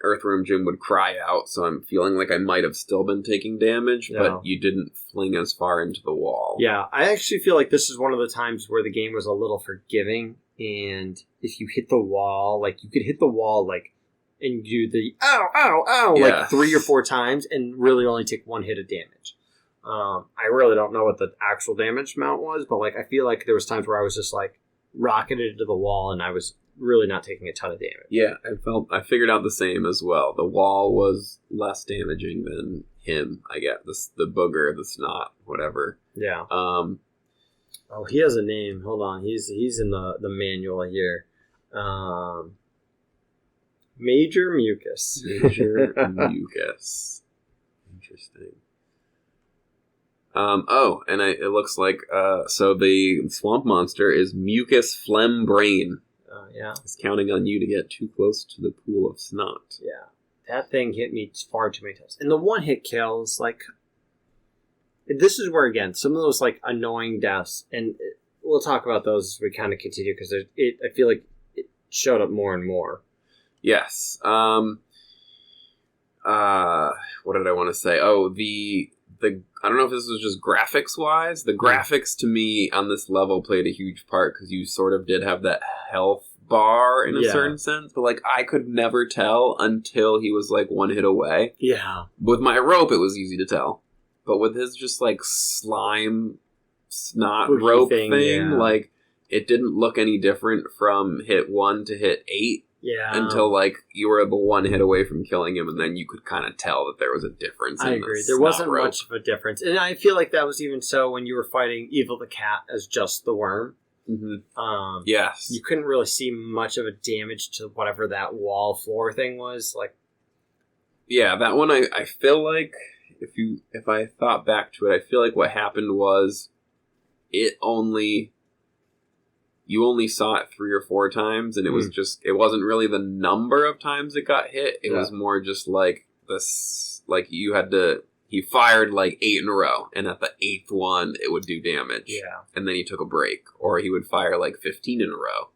Earthworm Jim would cry out, so I'm feeling like I might have still been taking damage, but you didn't fling as far into the wall. Yeah, I actually feel like this is one of the times where the game was a little forgiving, and if you hit the wall, like, you could hit the wall, like, and do the ow, ow, ow, like 3 or 4 times, and really only take 1 hit of damage. I really don't know what the actual damage amount was, but, like, I feel like there was times where I was just, like, rocketed into the wall, and I was really not taking a ton of damage. Yeah, I figured out the same as well. The wall was less damaging than him, I guess. The booger, the snot, whatever. Yeah. Oh, he has a name. Hold on. He's in the manual here. Major Mucus. Major Mucus. Interesting. It looks like so the swamp monster is Mucus Phlegm Brain. Yeah. It's counting on you to get too close to the pool of snot. Yeah. That thing hit me far too many times. And the one hit kills, like, this is where, again, some of those, like, annoying deaths, and we'll talk about those as we kind of continue, because I feel like it showed up more and more. Yes. What did I want to say? Oh, the I don't know if this was just graphics-wise. The graphics, to me, on this level played a huge part, because you sort of did have that health bar in a certain sense, but, like, I could never tell until he was, like, one hit away. Yeah. With my rope, it was easy to tell. But with his just, like, slime snot Spooky rope thing, like, it didn't look any different from hit 1 to hit 8. Yeah. Until, like, you were the one hit away from killing him, and then you could kind of tell that there was a difference in I agree. There wasn't much of a difference. And I feel like that was even so when you were fighting Evil the Cat as just the worm. Mm-hmm. Yes. You couldn't really see much of a damage to whatever that wall floor thing was. Like, yeah, that one I feel like if I thought back to it, I feel like what happened was you only saw it 3 or 4 times, and it was it wasn't really the number of times it got hit. It was more just like this, like he fired like 8 in a row, and at the 8th one, it would do damage. Yeah. And then he took a break, or he would fire like 15 in a row.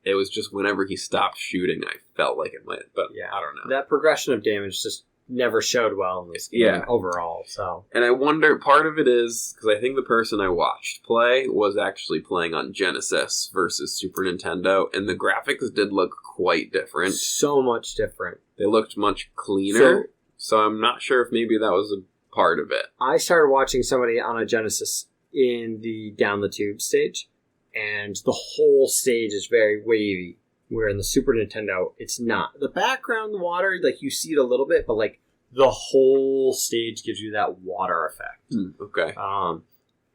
It was just whenever he stopped shooting, I felt like it might, but I don't know. That progression of damage just never showed well in this game overall. So, and I wonder, part of it is because I think the person I watched play was actually playing on Genesis versus Super Nintendo, and the graphics did look quite different. So much different. They looked much cleaner, so I'm not sure if maybe that was a part of it. I started watching somebody on a Genesis in the Down the Tube stage, and the whole stage is very wavy. Where in the Super Nintendo, it's not. The background, the water, like, you see it a little bit, but, like, the whole stage gives you that water effect. Okay.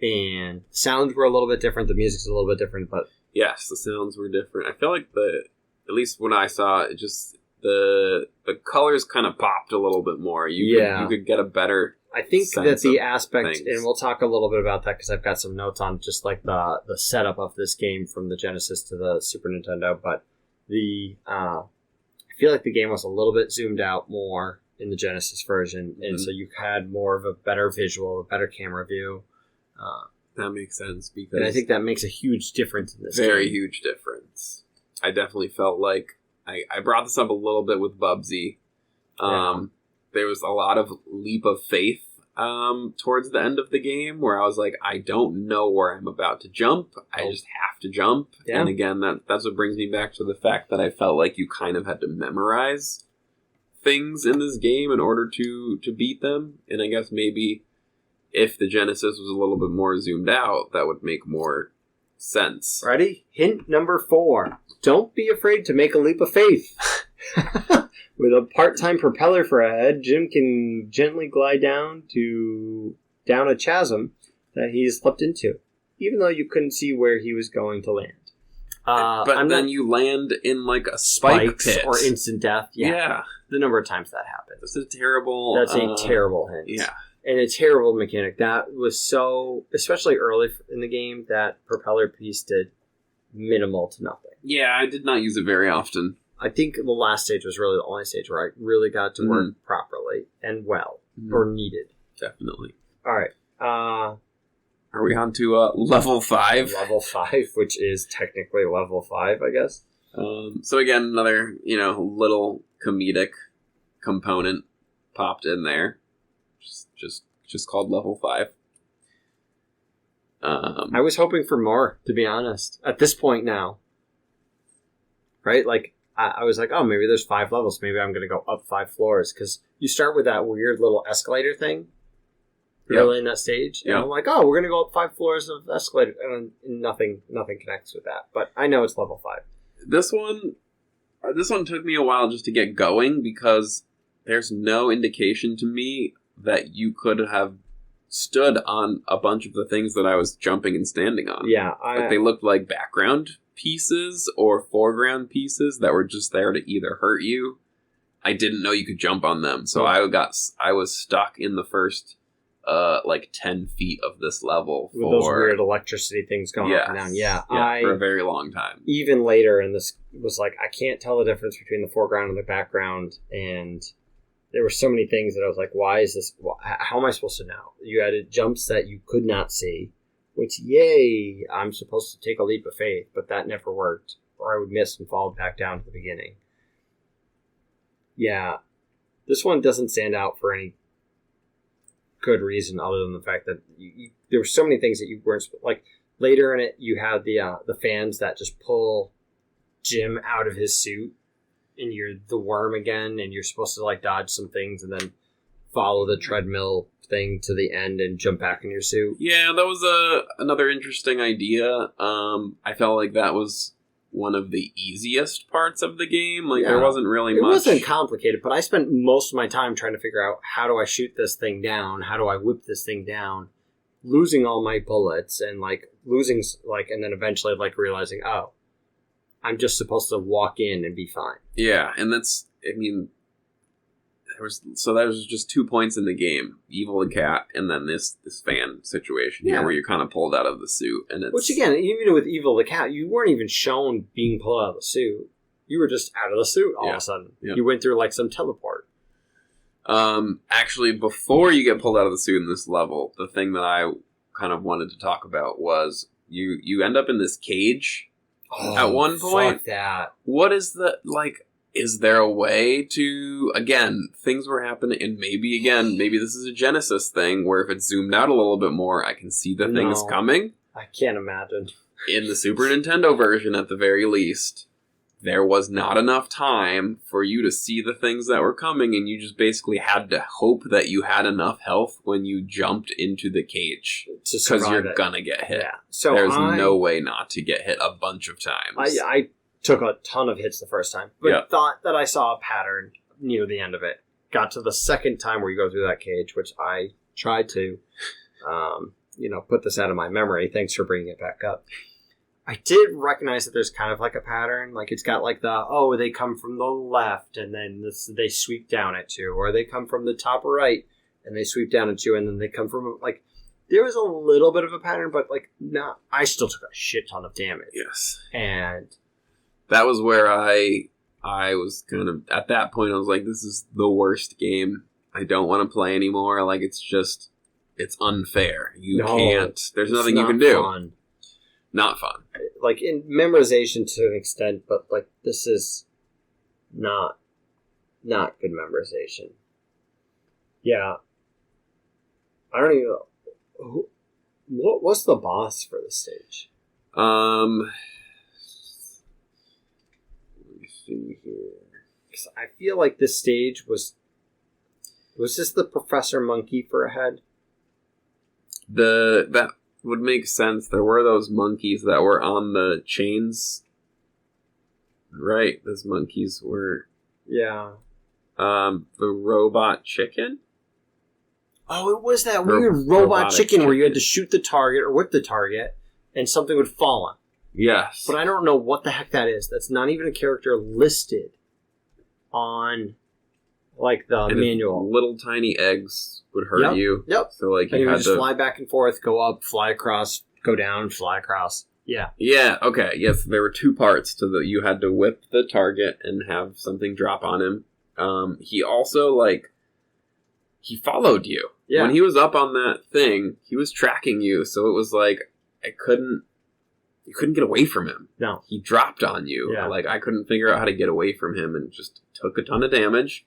And sounds were a little bit different. The music's a little bit different, but... Yes, the sounds were different. I feel like at least when I saw it, just the colors kind of popped a little bit more. You could get a better... I think that the aspect, and we'll talk a little bit about that because I've got some notes on just, like, the setup of this game from the Genesis to the Super Nintendo, but... I feel like the game was a little bit zoomed out more in the Genesis version, and so you had more of a better visual, a better camera view. That makes sense, because and I think that makes a huge difference in this game. Very huge difference. I definitely felt like I brought this up a little bit with Bubsy. There was a lot of leap of faith towards the end of the game where I was like, I don't know where I'm about to jump. I just have to jump. Yeah. And again, that's what brings me back to the fact that I felt like you kind of had to memorize things in this game in order to beat them. And I guess maybe if the Genesis was a little bit more zoomed out, that would make more sense. Ready? Hint number 4. Don't be afraid to make a leap of faith. With a part-time propeller for a head, Jim can gently glide down a chasm that he's slipped into, even though you couldn't see where he was going to land. But then you land in like a spike pit. Or instant death. Yeah. The number of times that happened. That's a terrible hint. Yeah. And a terrible mechanic. That was so, especially early in the game, that propeller piece did minimal to nothing. Yeah, I did not use it very often. I think the last stage was really the only stage where I really got to work properly and well, or needed. Definitely. All right. Are we on to level 5? Level 5, which is technically level 5, I guess. So again, another little comedic component popped in there. Just called level 5. I was hoping for more, to be honest. At this point now, right? Like, I was like, oh, maybe there's 5 levels. Maybe I'm going to go up 5 floors. Because you start with that weird little escalator thing early in that stage. And I'm like, oh, we're going to go up 5 floors of escalator. And nothing connects with that. But I know it's level 5. This one took me a while just to get going because there's no indication to me that you could have stood on a bunch of the things that I was jumping and standing on. Yeah. Like they looked like background pieces or foreground pieces that were just there to either hurt you. I didn't know you could jump on them, so I was stuck in the first 10 feet of this level with those weird electricity things going up and down. Yeah, for a very long time. Even later, and this was like, I can't tell the difference between the foreground and the background, and there were so many things that I was like, why is this? How am I supposed to know? You had jumps that you could not see, which, yay, I'm supposed to take a leap of faith, but that never worked, or I would miss and fall back down to the beginning. Yeah, this one doesn't stand out for any good reason other than the fact that there were so many things that you weren't, like later in it you have the fans that just pull Jim out of his suit and you're the worm again and you're supposed to like dodge some things and then follow the treadmill thing to the end and jump back in your suit. Yeah, that was another interesting idea. I felt like that was one of the easiest parts of the game. Like, there wasn't really much. It wasn't complicated, but I spent most of my time trying to figure out, how do I shoot this thing down? How do I whip this thing down? Losing all my bullets and, and then eventually, realizing, oh, I'm just supposed to walk in and be fine. Yeah, and that's, there was just 2 points in the game, Evil the Cat, and then this fan situation here where you're kind of pulled out of the suit. And which again, even with Evil the Cat, you weren't even shown being pulled out of the suit. You were just out of the suit all of a sudden. Yeah. You went through some teleport. Actually, before you get pulled out of the suit in this level, the thing that I kind of wanted to talk about was you end up in this cage at one point. Fuck that. What is the, is there a way to, again, things were happening, and maybe this is a Genesis thing, where if it's zoomed out a little bit more, I can see the things coming? I can't imagine. In the Super Nintendo version, at the very least, there was not enough time for you to see the things that were coming, and you just basically had to hope that you had enough health when you jumped into the cage. Because you're gonna get hit. Yeah. So there's no way not to get hit a bunch of times. I took a ton of hits the first time, but thought that I saw a pattern near the end of it. Got to the second time where you go through that cage, which I tried to, put this out of my memory. Thanks for bringing it back up. I did recognize that there's kind of a pattern. It's got they come from the left and then they sweep down at you, or they come from the top right and they sweep down at you, and then they come from there was a little bit of a pattern, but not. I still took a shit ton of damage. Yes, and that was where I was kind of, at that point, I was like, this is the worst game. I don't want to play anymore. It's unfair. You can't, there's nothing you can do. Fun. Not fun. In memorization to an extent, but this is not good memorization. Yeah. I don't even know. What's the boss for this stage? Let me see here. Because I feel like this stage was this the Professor Monkey for a head? That would make sense. There were those monkeys that were on the chains. Right, those monkeys were... Yeah. The robot chicken? Oh, it was that weird robot chicken where you had to shoot the target or whip the target and something would fall on. Yes. But I don't know what the heck that is. That's not even a character listed on the manual. Little tiny eggs would hurt you. Yep. So you would just fly back and forth, go up, fly across, go down, fly across. Yeah. Yeah, okay. Yes, there were 2 parts to you had to whip the target and have something drop on him. He also he followed you. Yeah. When he was up on that thing, he was tracking you, so it was you couldn't get away from him. No. He dropped on you. Yeah. I couldn't figure out how to get away from him and just took a ton of damage.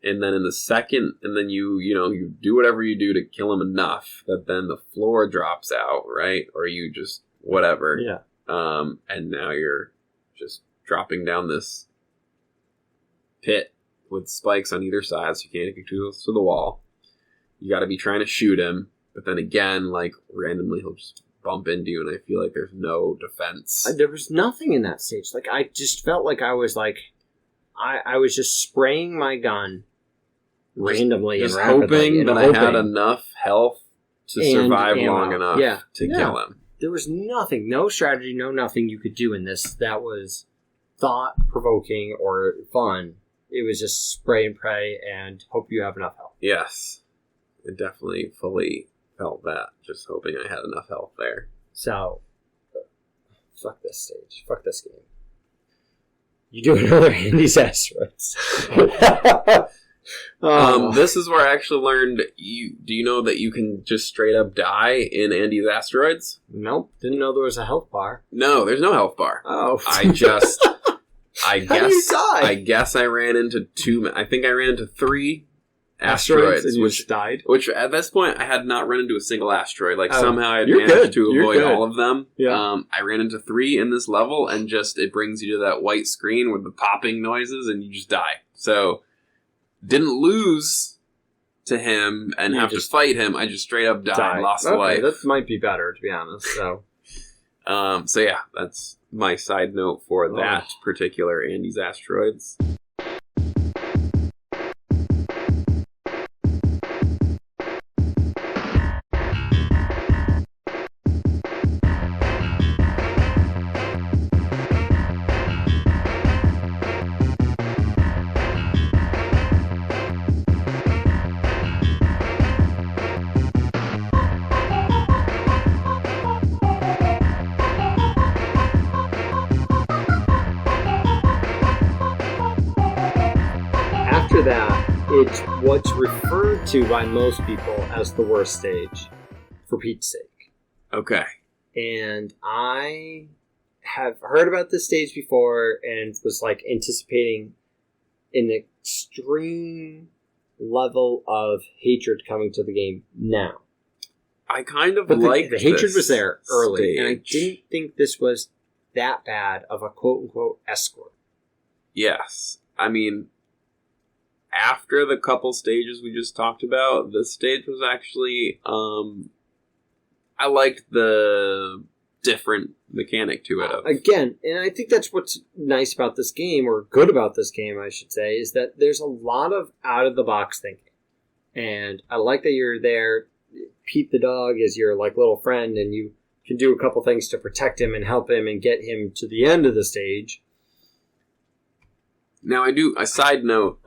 And then in the second, and then you do whatever you do to kill him enough that then the floor drops out, right? Or you just, whatever. Yeah. And now you're just dropping down this pit with spikes on either side, so you can't get too close to the wall. You gotta be trying to shoot him, but then again, randomly he'll just bump into you, and I feel like there's no defense. There was nothing in that stage. I just felt like I was I was just spraying my gun randomly just and rapidly. hoping that I had enough health to survive long enough to kill him. There was nothing, no strategy, no nothing you could do in this that was thought-provoking or fun. It was just spray and pray and hope you have enough health. Yes. I definitely fully felt that, just hoping I had enough health there. So, fuck this stage. Fuck this game. You do another Andy's Asteroids. This is where I actually learned. Do you know that you can just straight up die in Andy's Asteroids? Nope, didn't know there was a health bar. No, there's no health bar. Oh, I guess. How do you die? I guess I ran into two. I think I ran into 3 asteroids, and you just died. Which at this point I had not run into a single asteroid. Like somehow I had managed to avoid all of them. Yeah. I ran into 3 in this level, and just it brings you to that white screen with the popping noises, and you just die. So didn't lose to him and have to fight him. I just straight up died, lost life. That might be better, to be honest. So, so yeah, that's my side note for that particular Andy's Asteroids. after that, it's what's referred to by most people as the worst stage, for Pete's sake. Okay. And I have heard about this stage before and was like anticipating an extreme level of hatred coming to the game now. I kind of But liked the hatred was there early, stage. and I didn't think this was that bad of a quote-unquote escort. Yes. I mean, after the couple stages we just talked about, this stage was actually, I liked the different mechanic to it. Again, and I think that's what's nice about this game, or good about this game, I should say, is that there's a lot of out-of-the-box thinking. And I like that you're there. Pete the dog is your like little friend, and you can do a couple things to protect him and help him and get him to the end of the stage. Now, I do, a side note,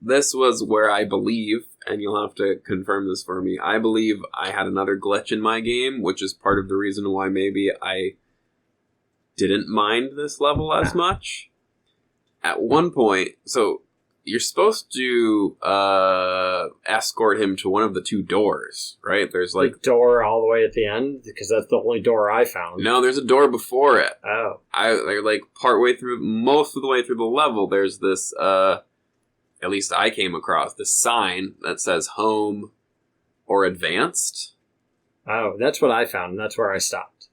this was where I believe, and you'll have to confirm this for me, I believe I had another glitch in my game, which is part of the reason why maybe I didn't mind this level as much. At one point, so you're supposed to escort him to one of the 2 doors, right? There's like the door all the way at the end, because that's the only door I found. No, there's a door before it. Oh. They're like partway through, most of the way through the level, there's this, at least I came across, this sign that says home or advanced. Oh, that's what I found, and that's where I stopped.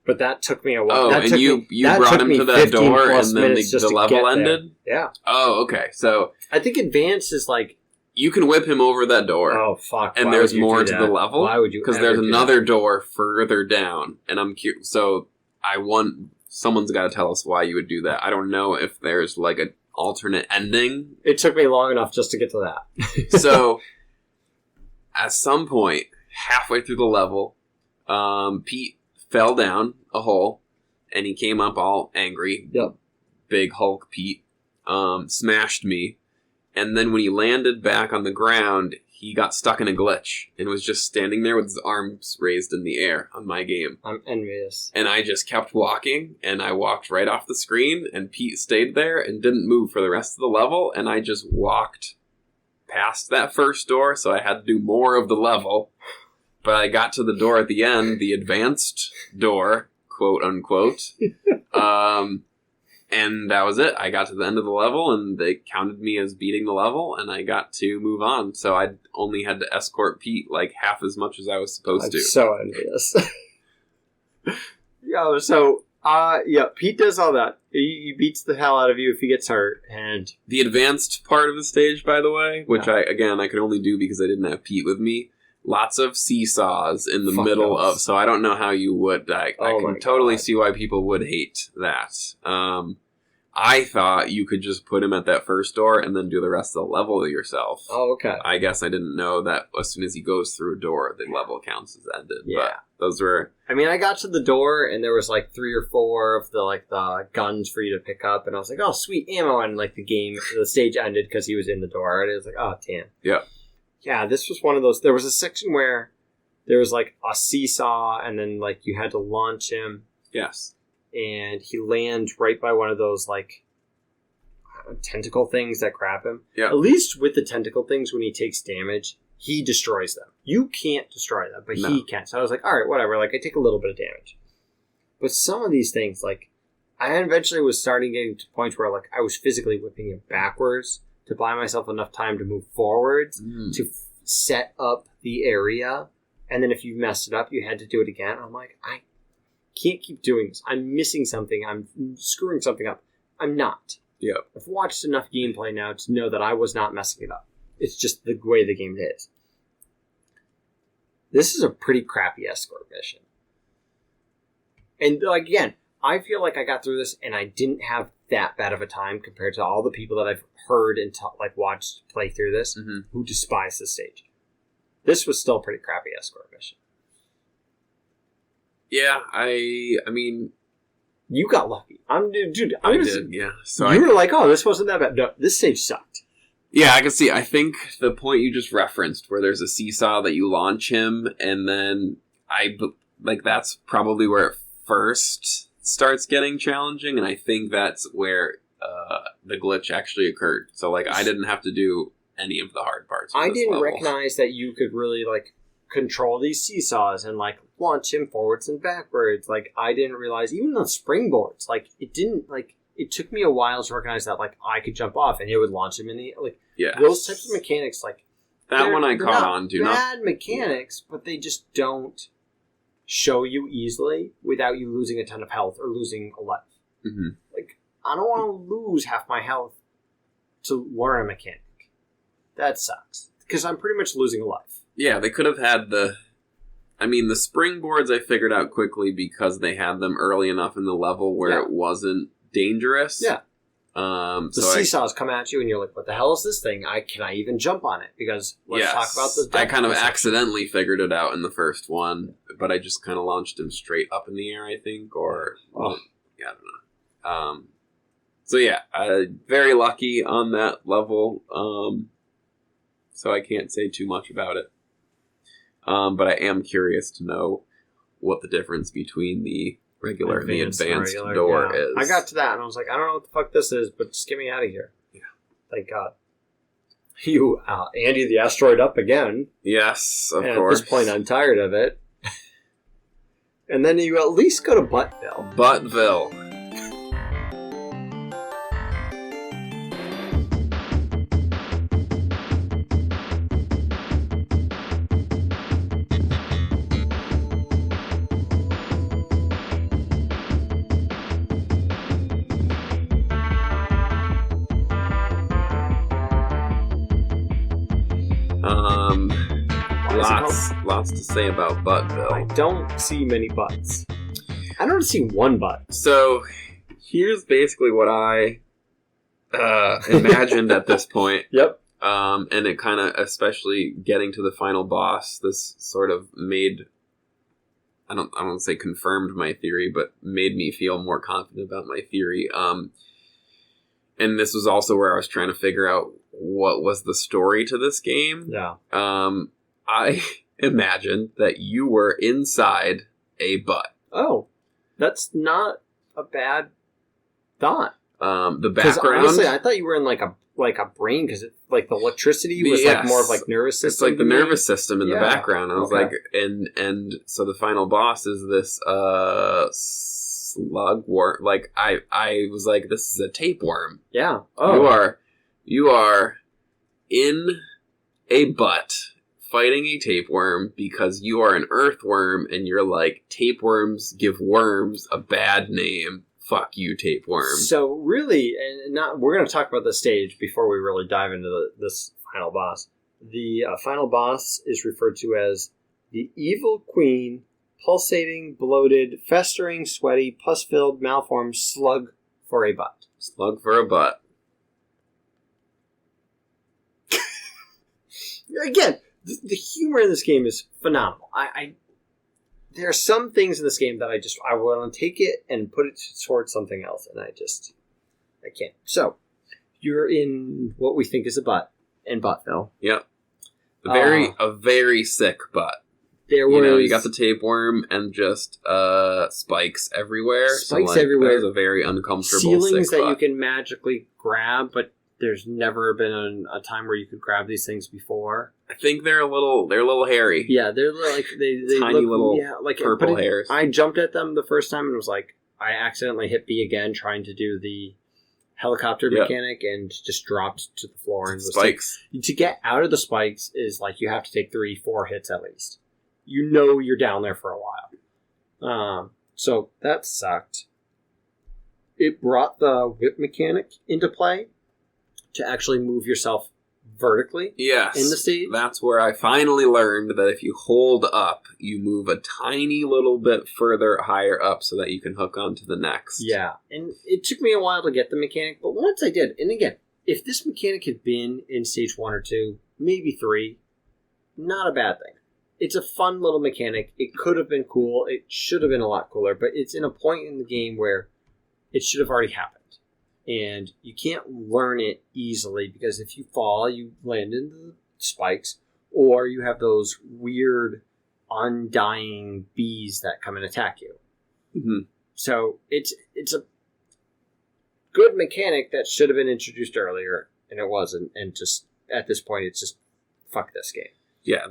But that took me a while. Oh, and you brought him to that door, and then the level ended? Yeah. Oh, okay. So I think advanced is like... You can whip him over that door. Oh, fuck. And there's more to the level. Why would you? Because there's another door further down, and I'm curious. So someone's got to tell us why you would do that. I don't know if there's like an alternate ending. It took me long enough just to get to that. So, at some point, halfway through the level, Pete fell down a hole, and he came up all angry. Yep. Big Hulk Pete smashed me, and then when he landed back on the ground, he got stuck in a glitch and was just standing there with his arms raised in the air on my game. I'm envious. And I just kept walking, and I walked right off the screen, and Pete stayed there and didn't move for the rest of the level, and I just walked past that first door, so I had to do more of the level. But I got to the door at the end, the advanced door, quote unquote. And that was it. I got to the end of the level, and they counted me as beating the level, and I got to move on. So I only had to escort Pete like half as much as I was supposed to. I'm so envious. Pete does all that. He beats the hell out of you if he gets hurt. And the advanced part of the stage, by the way, which I could only do because I didn't have Pete with me. Lots of seesaws in the middle of, so I don't know how you would. I can totally see why people would hate that. I thought you could just put him at that first door and then do the rest of the level yourself. Oh, okay. I guess I didn't know that as soon as he goes through a door, the level counts as ended. Yeah. But those were... I mean, I got to the door, and there was, like, 3 or 4 of the guns for you to pick up, and I was like, oh, sweet, ammo, and, like, the stage ended because he was in the door, and it was like, oh, damn. Yeah. Yeah, this was one of those... There was a section where there was, like, a seesaw, and then, like, you had to launch him. Yes. And he lands right by one of those, like, tentacle things that grab him. Yeah. At least with the tentacle things, when he takes damage, he destroys them. You can't destroy them, but he can. So I was like, all right, whatever. Like, I take a little bit of damage. But some of these things, like, I eventually was starting getting to points where, like, I was physically whipping him backwards to buy myself enough time to move forwards, to set up the area. And then if you messed it up, you had to do it again. I'm like, I can't keep doing this. I'm missing something. I'm screwing something up. I'm not. Yeah. I've watched enough gameplay now to know that I was not messing it up. It's just the way the game is. This is a pretty crappy escort mission. And, like, again, I feel like I got through this and I didn't have that bad of a time compared to all the people that I've heard and watched play through this who despise this stage. This was still a pretty crappy escort mission. Yeah, I mean... You got lucky. I did, yeah. So you were like, oh, this wasn't that bad. No, this stage sucked. Yeah, I can see. I think the point you just referenced, where there's a seesaw that you launch him, and then that's probably where it first starts getting challenging, and I think that's where the glitch actually occurred. So, like, I didn't have to do any of the hard parts. I didn't recognize that you could really, like, control these seesaws and, like, launch him forwards and backwards. Like, I didn't realize, even the springboards, like, it didn't, like, it took me a while to recognize that, like, I could jump off and it would launch him in the, like, those types of mechanics, like, that one I caught on to. Bad mechanics, but they just don't show you easily without you losing a ton of health or losing a life. Mm-hmm. Like, I don't want to lose half my health to learn a mechanic. That sucks. Because I'm pretty much losing a life. Yeah, they could have had the springboards I figured out quickly because they had them early enough in the level where it wasn't dangerous. Yeah. The seesaws come at you and you're like, what the hell is this thing? Can I even jump on it? Because let's talk about the... I kind of accidentally figured it out in the first one, but I just kind of launched him straight up in the air, I think, or... I don't know. So yeah, very lucky on that level, so I can't say too much about it. But I am curious to know what the difference between the regular and the advanced door is. I got to that and I was like, I don't know what the fuck this is, but just get me out of here. Yeah. Thank God. You, Andy the asteroid up again. Yes, of and course. At this point, I'm tired of it. And then you at least go to Buttville. Buttville. Lots to say about Buttville. I don't see many butts. I don't see one butt. So, here's basically what I imagined at this point. Yep. And it kind of, especially getting to the final boss, this sort of made, I don't want to say confirmed my theory, but made me feel more confident about my theory. And this was also where I was trying to figure out what was the story to this game. Yeah. I imagined that you were inside a butt. Oh, that's not a bad thought. The background. Honestly, I thought you were in like a brain because like the electricity was like more of like nervous system. It's like the nervous system in the background. I was like, and so the final boss is this slug worm. Like I was like, this is a tapeworm. Yeah. Oh. You are in a butt fighting a tapeworm because you are an earthworm and you're like, tapeworms give worms a bad name. Fuck you, tapeworm. So really, and we're going to talk about the stage before we really dive into this final boss. The final boss is referred to as the Evil Queen, pulsating, bloated, festering, sweaty, pus-filled, malformed slug for a butt. Slug for a butt. Again, the humor in this game is phenomenal. There are some things in this game that I want to take it and put it towards something else, and I can't. So, you're in what we think is a butt in Buttville. Yep. A very sick butt. You got the tapeworm and just spikes everywhere. Spikes everywhere. That was a very uncomfortable ceilings sick that butt. you can magically grab, but there's never been a time where you could grab these things before. I think they're a little hairy. Yeah, they're like they tiny look, little purple hairs. I jumped at them the first time and was like, I accidentally hit B again trying to do the helicopter mechanic and just dropped to the floor. And Spikes. To get out of the spikes is like you have to take 3-4 hits at least. You're down there for a while. So that sucked. It brought the whip mechanic into play to actually move yourself vertically in the stage. That's where I finally learned that if you hold up, you move a tiny little bit further higher up so that you can hook onto the next. Yeah, and it took me a while to get the mechanic, but once I did, and again, if this mechanic had been in stage 1 or 2, maybe 3, not a bad thing. It's a fun little mechanic. It could have been cool. It should have been a lot cooler, but it's in a point in the game where it should have already happened. And you can't learn it easily because if you fall, you land in the spikes, or you have those weird undying bees that come and attack you. Mm-hmm. So it's a good mechanic that should have been introduced earlier, and it wasn't. And just at this point, it's just fuck this game. Yeah,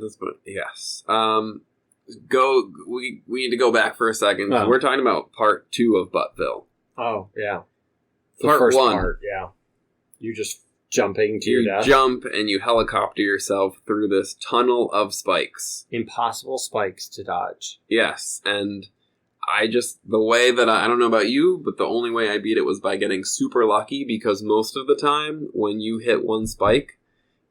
yes. We need to go back for a second. Oh. We're talking about part 2 of Buttville. Oh, yeah. Part 1. Part, yeah. You just jumping to your death. You jump and you helicopter yourself through this tunnel of spikes. Impossible spikes to dodge. Yes, and the way that I don't know about you, but the only way I beat it was by getting super lucky because most of the time when you hit one spike,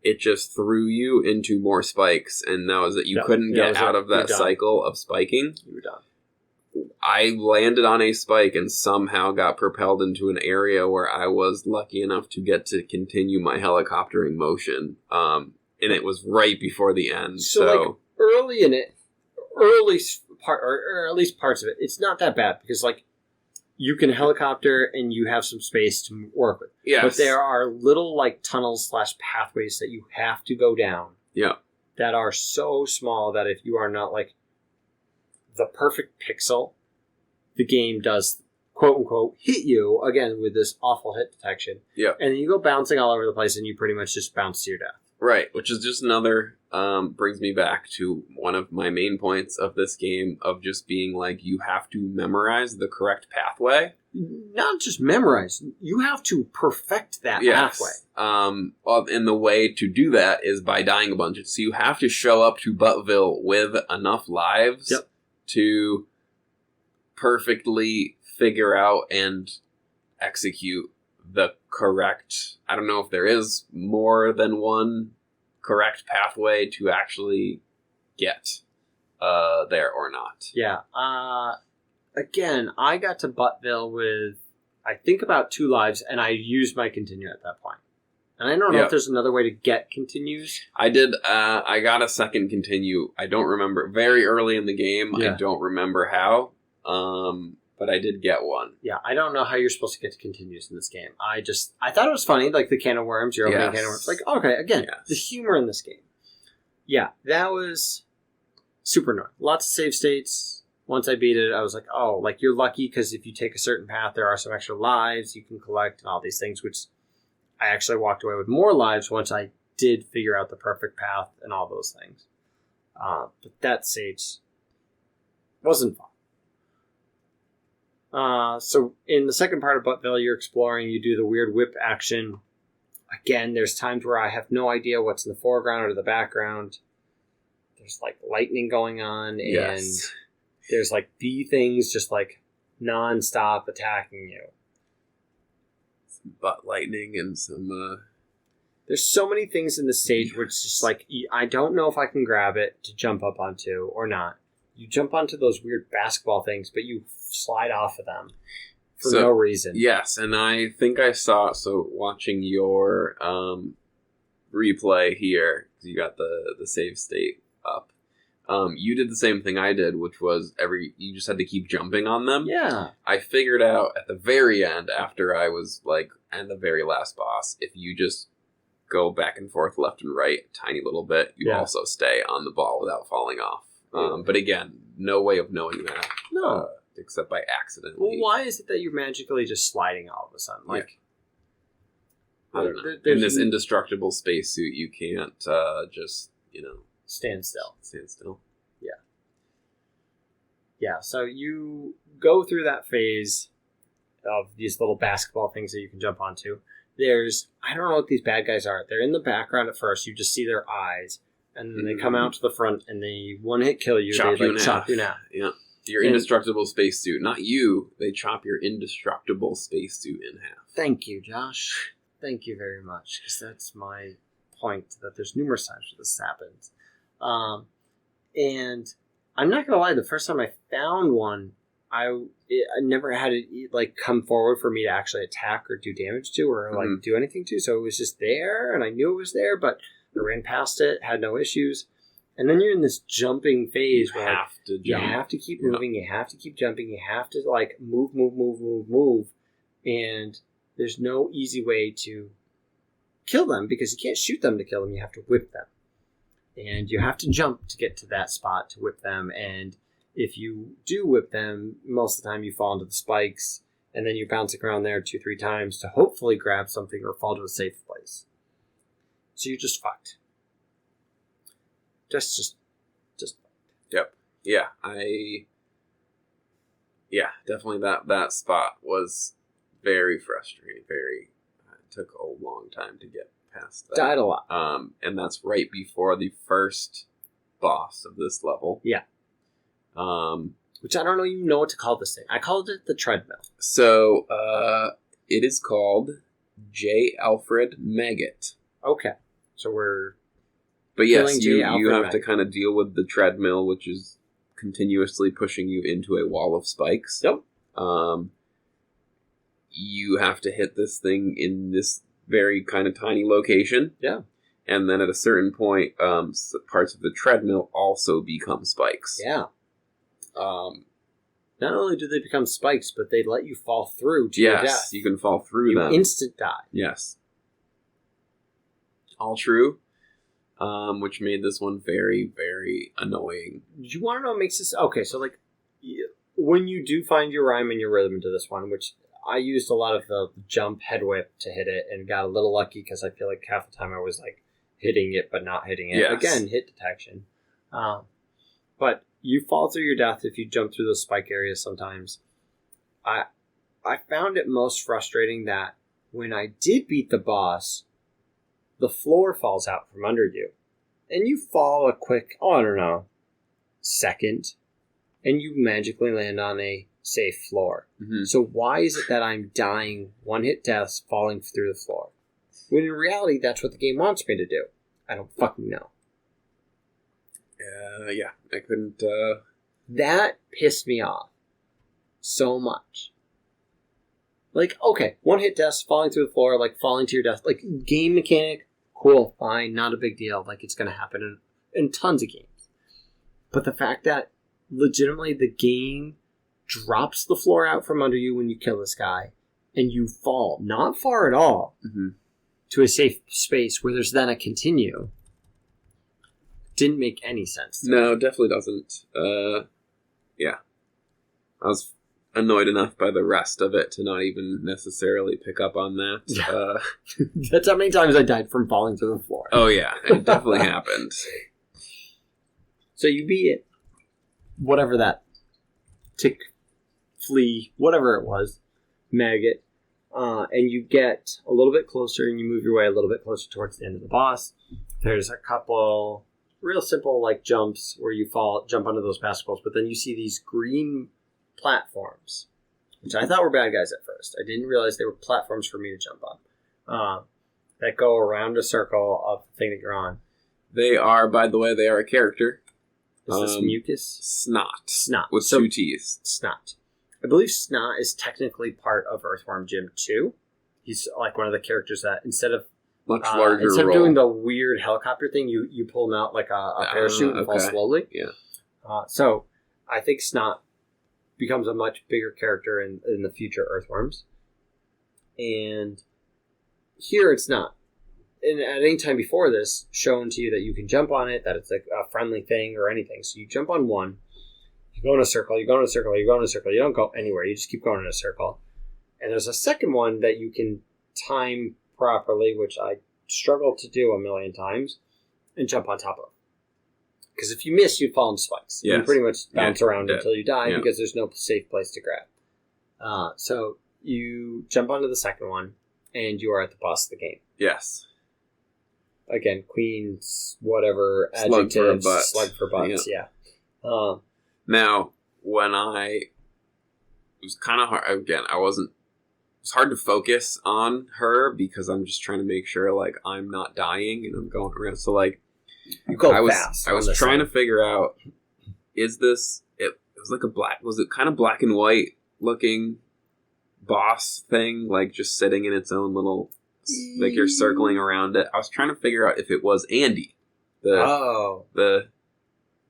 it just threw you into more spikes, and that was it. You couldn't get out of that cycle of spiking. You were done. I landed on a spike and somehow got propelled into an area where I was lucky enough to get to continue my helicoptering motion. And it was right before the end. So like early in it, early part, or at least parts of it, it's not that bad because like you can helicopter and you have some space to work with. Yes. But there are little like tunnels / pathways that you have to go down. Yeah. That are so small that if you are not like the perfect pixel, the game does quote unquote hit you again with this awful hit detection. Yeah. And then you go bouncing all over the place and you pretty much just bounce to your death. Right, which is just another, brings me back to one of my main points of this game of just being like, you have to memorize the correct pathway. Not just memorize, you have to perfect that pathway. And the way to do that is by dying a bunch. So you have to show up to Buttville with enough lives to perfectly figure out and execute the correct, I don't know if there is more than one correct pathway to actually get there or not. Yeah. Again, I got to Buttville with, I think, about 2 lives, and I used my continue at that point. And I don't know if there's another way to get continues. I did. I got a second continue. I don't remember. Very early in the game, I don't remember how. But I did get one. Yeah, I don't know how you're supposed to get to continues in this game. I thought it was funny, like the can of worms, you're opening a can of worms. Like, okay, again, the humor in this game. Yeah, that was super annoying. Lots of save states. Once I beat it, I was like, oh, like you're lucky because if you take a certain path, there are some extra lives you can collect and all these things, which I actually walked away with more lives once I did figure out the perfect path and all those things. But that stage wasn't fun. So in the second part of Buttville, you're exploring, you do the weird whip action. Again, there's times where I have no idea what's in the foreground or the background. There's like lightning going on, and there's like bee things just like non-stop attacking you. Some butt lightning and some... There's so many things in the stage where it's just like, I don't know if I can grab it to jump up onto or not. You jump onto those weird basketball things, but you slide off of them. for no reason. Yes, and I think I saw, so watching your replay here, you got the save state up. You did the same thing I did, which was you just had to keep jumping on them. Yeah. I figured out at the very end, after I was and the very last boss, if you just go back and forth left and right a tiny little bit, you also stay on the ball without falling off. But again, no way of knowing that. No. Except by accident. Well, why is it that you're magically just sliding all of a sudden? I don't know. In this indestructible spacesuit, you can't just, stand still. Stand still. Yeah. Yeah, so you go through that phase of these little basketball things that you can jump onto. I don't know what these bad guys are. They're in the background at first. You just see their eyes. And then they come out to the front and they one-hit kill you. Chop you in half. Yeah. Your indestructible spacesuit. Not you. They chop your indestructible spacesuit in half. Thank you, Josh. Thank you very much. Because that's my point, that there's numerous times where this happens. And I'm not going to lie, the first time I found one, I never had it come forward for me to actually attack or do damage to or do anything to. So it was just there and I knew it was there, but I ran past it, had no issues. And then you're in this jumping phase where you have to keep moving, you have to keep jumping, you have to move. And there's no easy way to kill them because you can't shoot them to kill them, you have to whip them. And you have to jump to get to that spot to whip them. And if you do whip them, most of the time you fall into the spikes and then you're bouncing around there 2-3 times to hopefully grab something or fall to a safe place. So you're just fucked. Just. Yep. Yeah. Definitely that spot was very frustrating. It took a long time to get past that. Died a lot. And that's right before the first boss of this level. Yeah. Which I don't even know what to call this thing. I called it the treadmill. So, it is called J. Alfred Maggot. Okay. So we're... But yes, you have to kind of deal with the treadmill, which is continuously pushing you into a wall of spikes. Yep. You have to hit this thing in this very kind of tiny location. Yeah. And then at a certain point, parts of the treadmill also become spikes. Yeah. Not only do they become spikes, but they let you fall through to your death. Yes, you can fall through them. You instant die. Yes. All true. Which made this one very, very annoying. Do you want to know what makes this... Okay, so when you do find your rhyme and your rhythm into this one, which I used a lot of the jump head whip to hit it and got a little lucky because I feel like half the time I was hitting it but not hitting it. Yes. Again, hit detection. But you fall through your death if you jump through those spike areas sometimes. I found it most frustrating that when I did beat the boss, the floor falls out from under you. And you fall a quick, second, and you magically land on a safe floor. Mm-hmm. So why is it that I'm dying one-hit deaths falling through the floor? When in reality, that's what the game wants me to do. I don't fucking know. Yeah, I couldn't... That pissed me off so much. One-hit deaths, falling through the floor, falling to your death. Game mechanic, cool, fine, not a big deal. It's going to happen in tons of games. But the fact that legitimately the game drops the floor out from under you when you kill this guy, and you fall, not far at all, to a safe space where there's then a continue, didn't make any sense. No, definitely doesn't. Yeah. I was annoyed enough by the rest of it to not even necessarily pick up on that. That's how many times I died from falling through the floor. Oh yeah, it definitely happened. So you beat it. Whatever that tick, flea, whatever it was, maggot, and you get a little bit closer and you move your way a little bit closer towards the end of the boss. There's a couple real simple jumps where you jump onto those basketballs, but then you see these green platforms, which I thought were bad guys at first. I didn't realize they were platforms for me to jump on, that go around a circle of the thing that you're on. They are, by the way, a character. Is this mucus? Snot. Snot. With 2 T's. Snot. I believe Snot is technically part of Earthworm Jim too. He's like one of the characters that instead of doing the weird helicopter thing, you pull him out like a parachute and fall slowly. Yeah. So I think Snot becomes a much bigger character in the future Earthworms. And here it's not. And at any time before this, shown to you that you can jump on it, that it's like a friendly thing or anything. So you jump on one, you go in a circle, you go in a circle, you go in a circle. You don't go anywhere. You just keep going in a circle. And there's a second one that you can time properly, which I struggle to do a million times, and jump on top of. Because if you miss, you fall in spikes. Yes. You pretty much bounce around until you die because there's no safe place to grab. So you jump onto the second one, and you are at the boss of the game. Yes. Again, queens, whatever, Slug for a adjectives, butt. slug for butts, yeah. Now, when it was kind of hard, again, it was hard to focus on her because I'm just trying to make sure, like, I'm not dying and I'm going around. So, like, you go I was trying to figure out, it was like was it kind of black and white looking boss thing, like just sitting in its own little, like you're circling around it. I was trying to figure out if it was Andy. The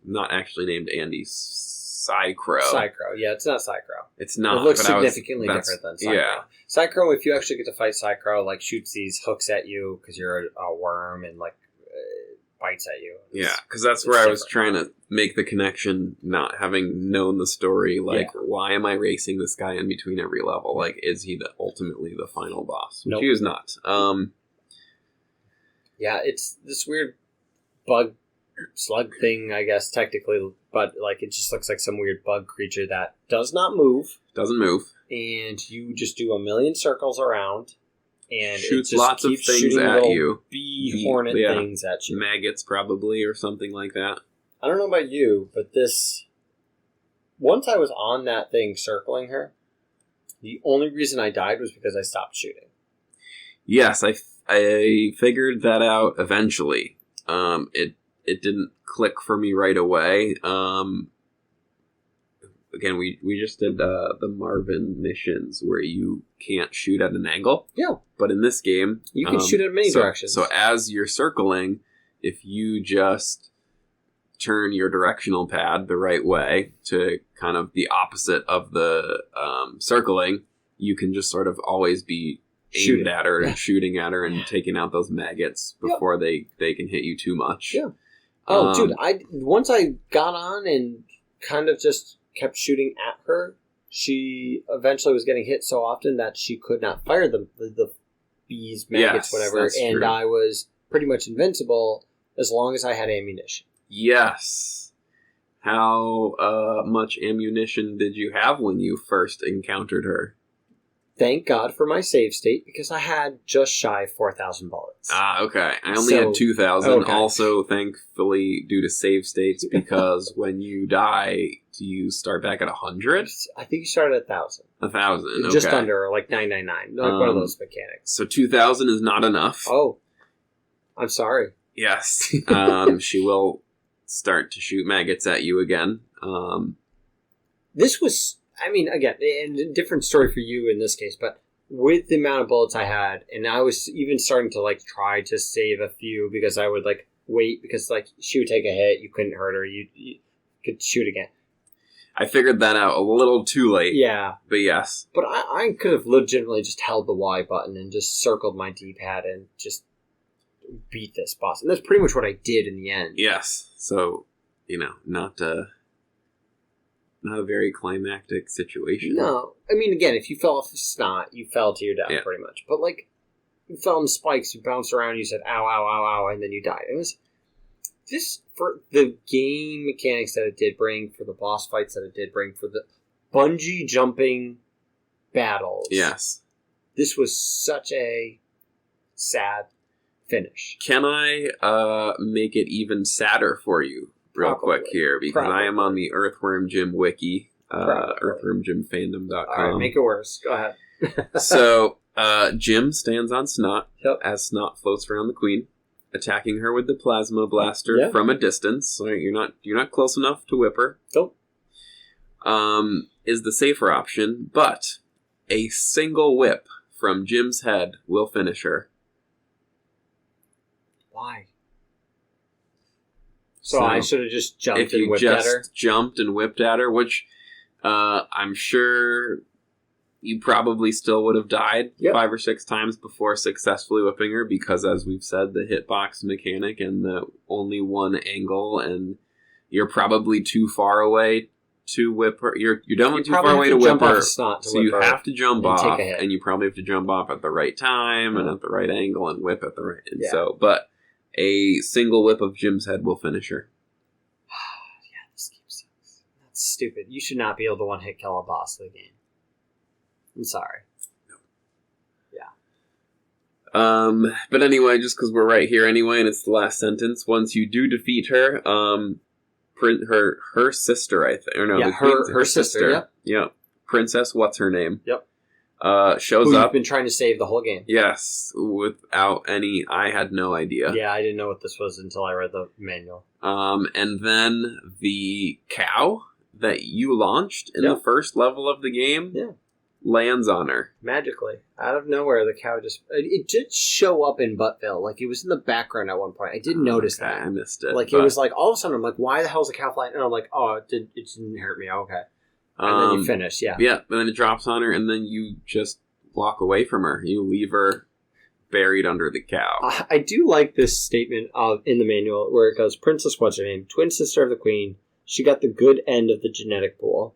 not actually named Andy, Psycrow. Psycrow, yeah, it's not Psycrow. It's not. It looks significantly different than Psycrow. Yeah. Psycrow, if you actually get to fight Psycrow, like shoots these hooks at you because you're a worm and like bites at you. Yeah, because that's where I was trying to make the connection, not having known the story. Like, why am I racing this guy in between every level? Like, is he ultimately the final boss? Which he was not. Yeah, it's this weird slug thing, I guess, technically, but like it just looks like some weird bug creature that does not move. Doesn't move. And you just do a million circles around. And shoots it just lots of things at you. Bee hornet things at you. Maggots, probably, or something like that. I don't know about you, but once I was on that thing circling her, the only reason I died was because I stopped shooting. Yes, I figured that out eventually. It didn't click for me right away. Again, we just did the Marvin missions where you can't shoot at an angle. Yeah. But in this game, you can shoot at many directions. So as you're circling, if you just turn your directional pad the right way to kind of the opposite of the circling, you can just sort of always be aimed at her and shooting at her and taking out those maggots before they can hit you too much. Yeah. Oh, dude, once I got on and kind of just kept shooting at her, she eventually was getting hit so often that she could not fire the bees, maggots, whatever, and true. I was pretty much invincible as long as I had ammunition. Yes. How much ammunition did you have when you first encountered her? Thank God for my save state, because I had just shy of 4,000 bullets. Ah, okay. I only had 2,000. Okay. Also, thankfully, due to save states, because when you die, do you start back at 100? I think you start at 1,000. 1,000, okay. Just under, like 999. Like one of those mechanics. So 2,000 is not enough. Oh. I'm sorry. Yes. She will start to shoot maggots at you again. This was... I mean, again, and a different story for you in this case, but with the amount of bullets I had, and I was even starting to, like, try to save a few because I would, like, wait, because, like, she would take a hit, you couldn't hurt her, you could shoot again. I figured that out a little too late. Yeah. But yes. But I could have legitimately just held the Y button and just circled my D-pad and just beat this boss. And that's pretty much what I did in the end. Yes. So, not a very climactic situation. No. I mean, again, if you fell off the snot, you fell to your death, pretty much. But, like, you fell in the spikes, you bounced around, you said, ow, ow, ow, ow, and then you died. It was... This, for the game mechanics that it did bring, for the boss fights that it did bring, for the bungee jumping battles. Yes. This was such a sad finish. Can I make it even sadder for you? Real quick here, because I am on the Earthworm Jim wiki, earthwormjimfandom.com. All right, make it worse. Go ahead. So, Jim stands on Snot as Snot floats around the Queen, attacking her with the plasma blaster from a distance. So you're not close enough to whip her. Nope. is the safer option, but a single whip from Jim's head will finish her. Why? So I should have just jumped and whipped at her? If you just jumped and whipped at her, which I'm sure you probably still would have died 5 or 6 times before successfully whipping her, because, as we've said, the hitbox mechanic and the only one angle, and you're probably too far away to whip her. You're definitely too far away to whip her. So you have to jump off, and you probably have to jump off at the right time and at the right angle and whip at the right. And but a single whip of Jim's head will finish her. Yeah, this game sucks. That's stupid. You should not be able to one-hit kill a boss of the game. I'm sorry. Yeah. But anyway, just because we're right here anyway, and it's the last sentence. Once you do defeat her, her sister, I think, or no, her sister. Yep. Princess Whatshername. Yep. Shows Who up. You've been trying to save the whole game. Yes, without any. I had no idea. Yeah, I didn't know what this was until I read the manual. And then the cow that you launched in the first level of the game lands on her magically out of nowhere. The cow it did show up in Buttville, like it was in the background at one point. I didn't notice that. I missed it. Like it was like all of a sudden I'm like, why the hell is the cow flying? And I'm like, oh, it didn't hurt me. Okay. And then you finish, yeah, and then it drops on her, and then you just walk away from her. You leave her buried under the cow. I do like this statement in the manual where it goes, Princess Whatshername, twin sister of the queen. She got the good end of the genetic pool.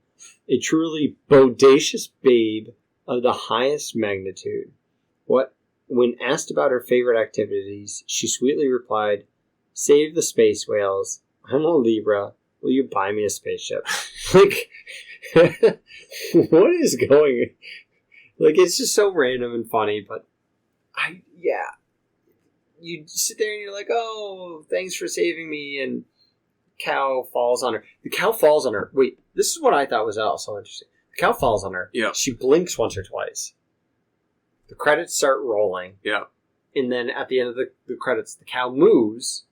A truly bodacious babe of the highest magnitude. When asked about her favorite activities, she sweetly replied, "Save the space whales. I'm a Libra. Will you buy me a spaceship?" Like, what is going? Like, it's just so random and funny. But you sit there and you're like, "Oh, thanks for saving me," and cow falls on her. The cow falls on her. Wait, this is what I thought was also interesting. The cow falls on her. Yeah. She blinks once or twice. The credits start rolling. Yeah. And then at the end of the credits, the cow moves.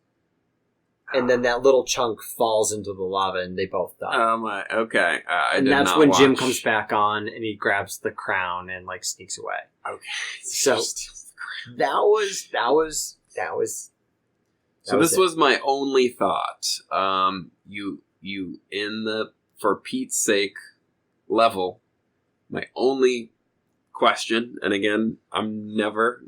And then that little chunk falls into the lava, and they both die. Oh my! Okay, and that's when Jim comes back on, and he grabs the crown and like sneaks away. Okay, so that was. So this was my only thought. You in the for Pete's sake level. My only question, and again, I'm never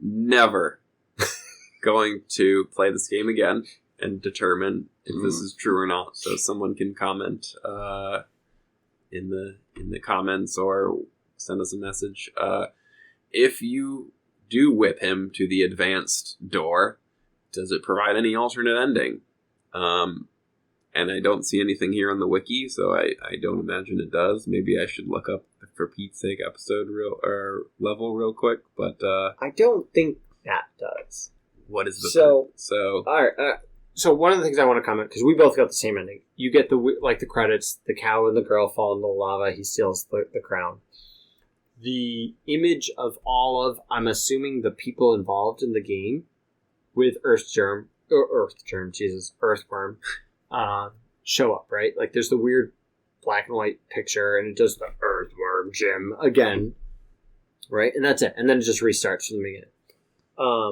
going to play this game again and determine if this is true or not. So someone can comment in the comments or send us a message. If you do whip him to the advanced door, does it provide any alternate ending? And I don't see anything here on the wiki, so I don't imagine it does. Maybe I should look up the For Pete's Sake episode level real quick, but I don't think that does. What is the so all right? So one of the things I want to comment, because we both got the same ending. You get the credits. The cow and the girl fall in the lava. He steals the crown. The image of all of, I'm assuming, the people involved in the game with Earthworm, show up, right? Like there's the weird black and white picture, and it does the Earthworm Jim again, right? And that's it. And then it just restarts from the beginning.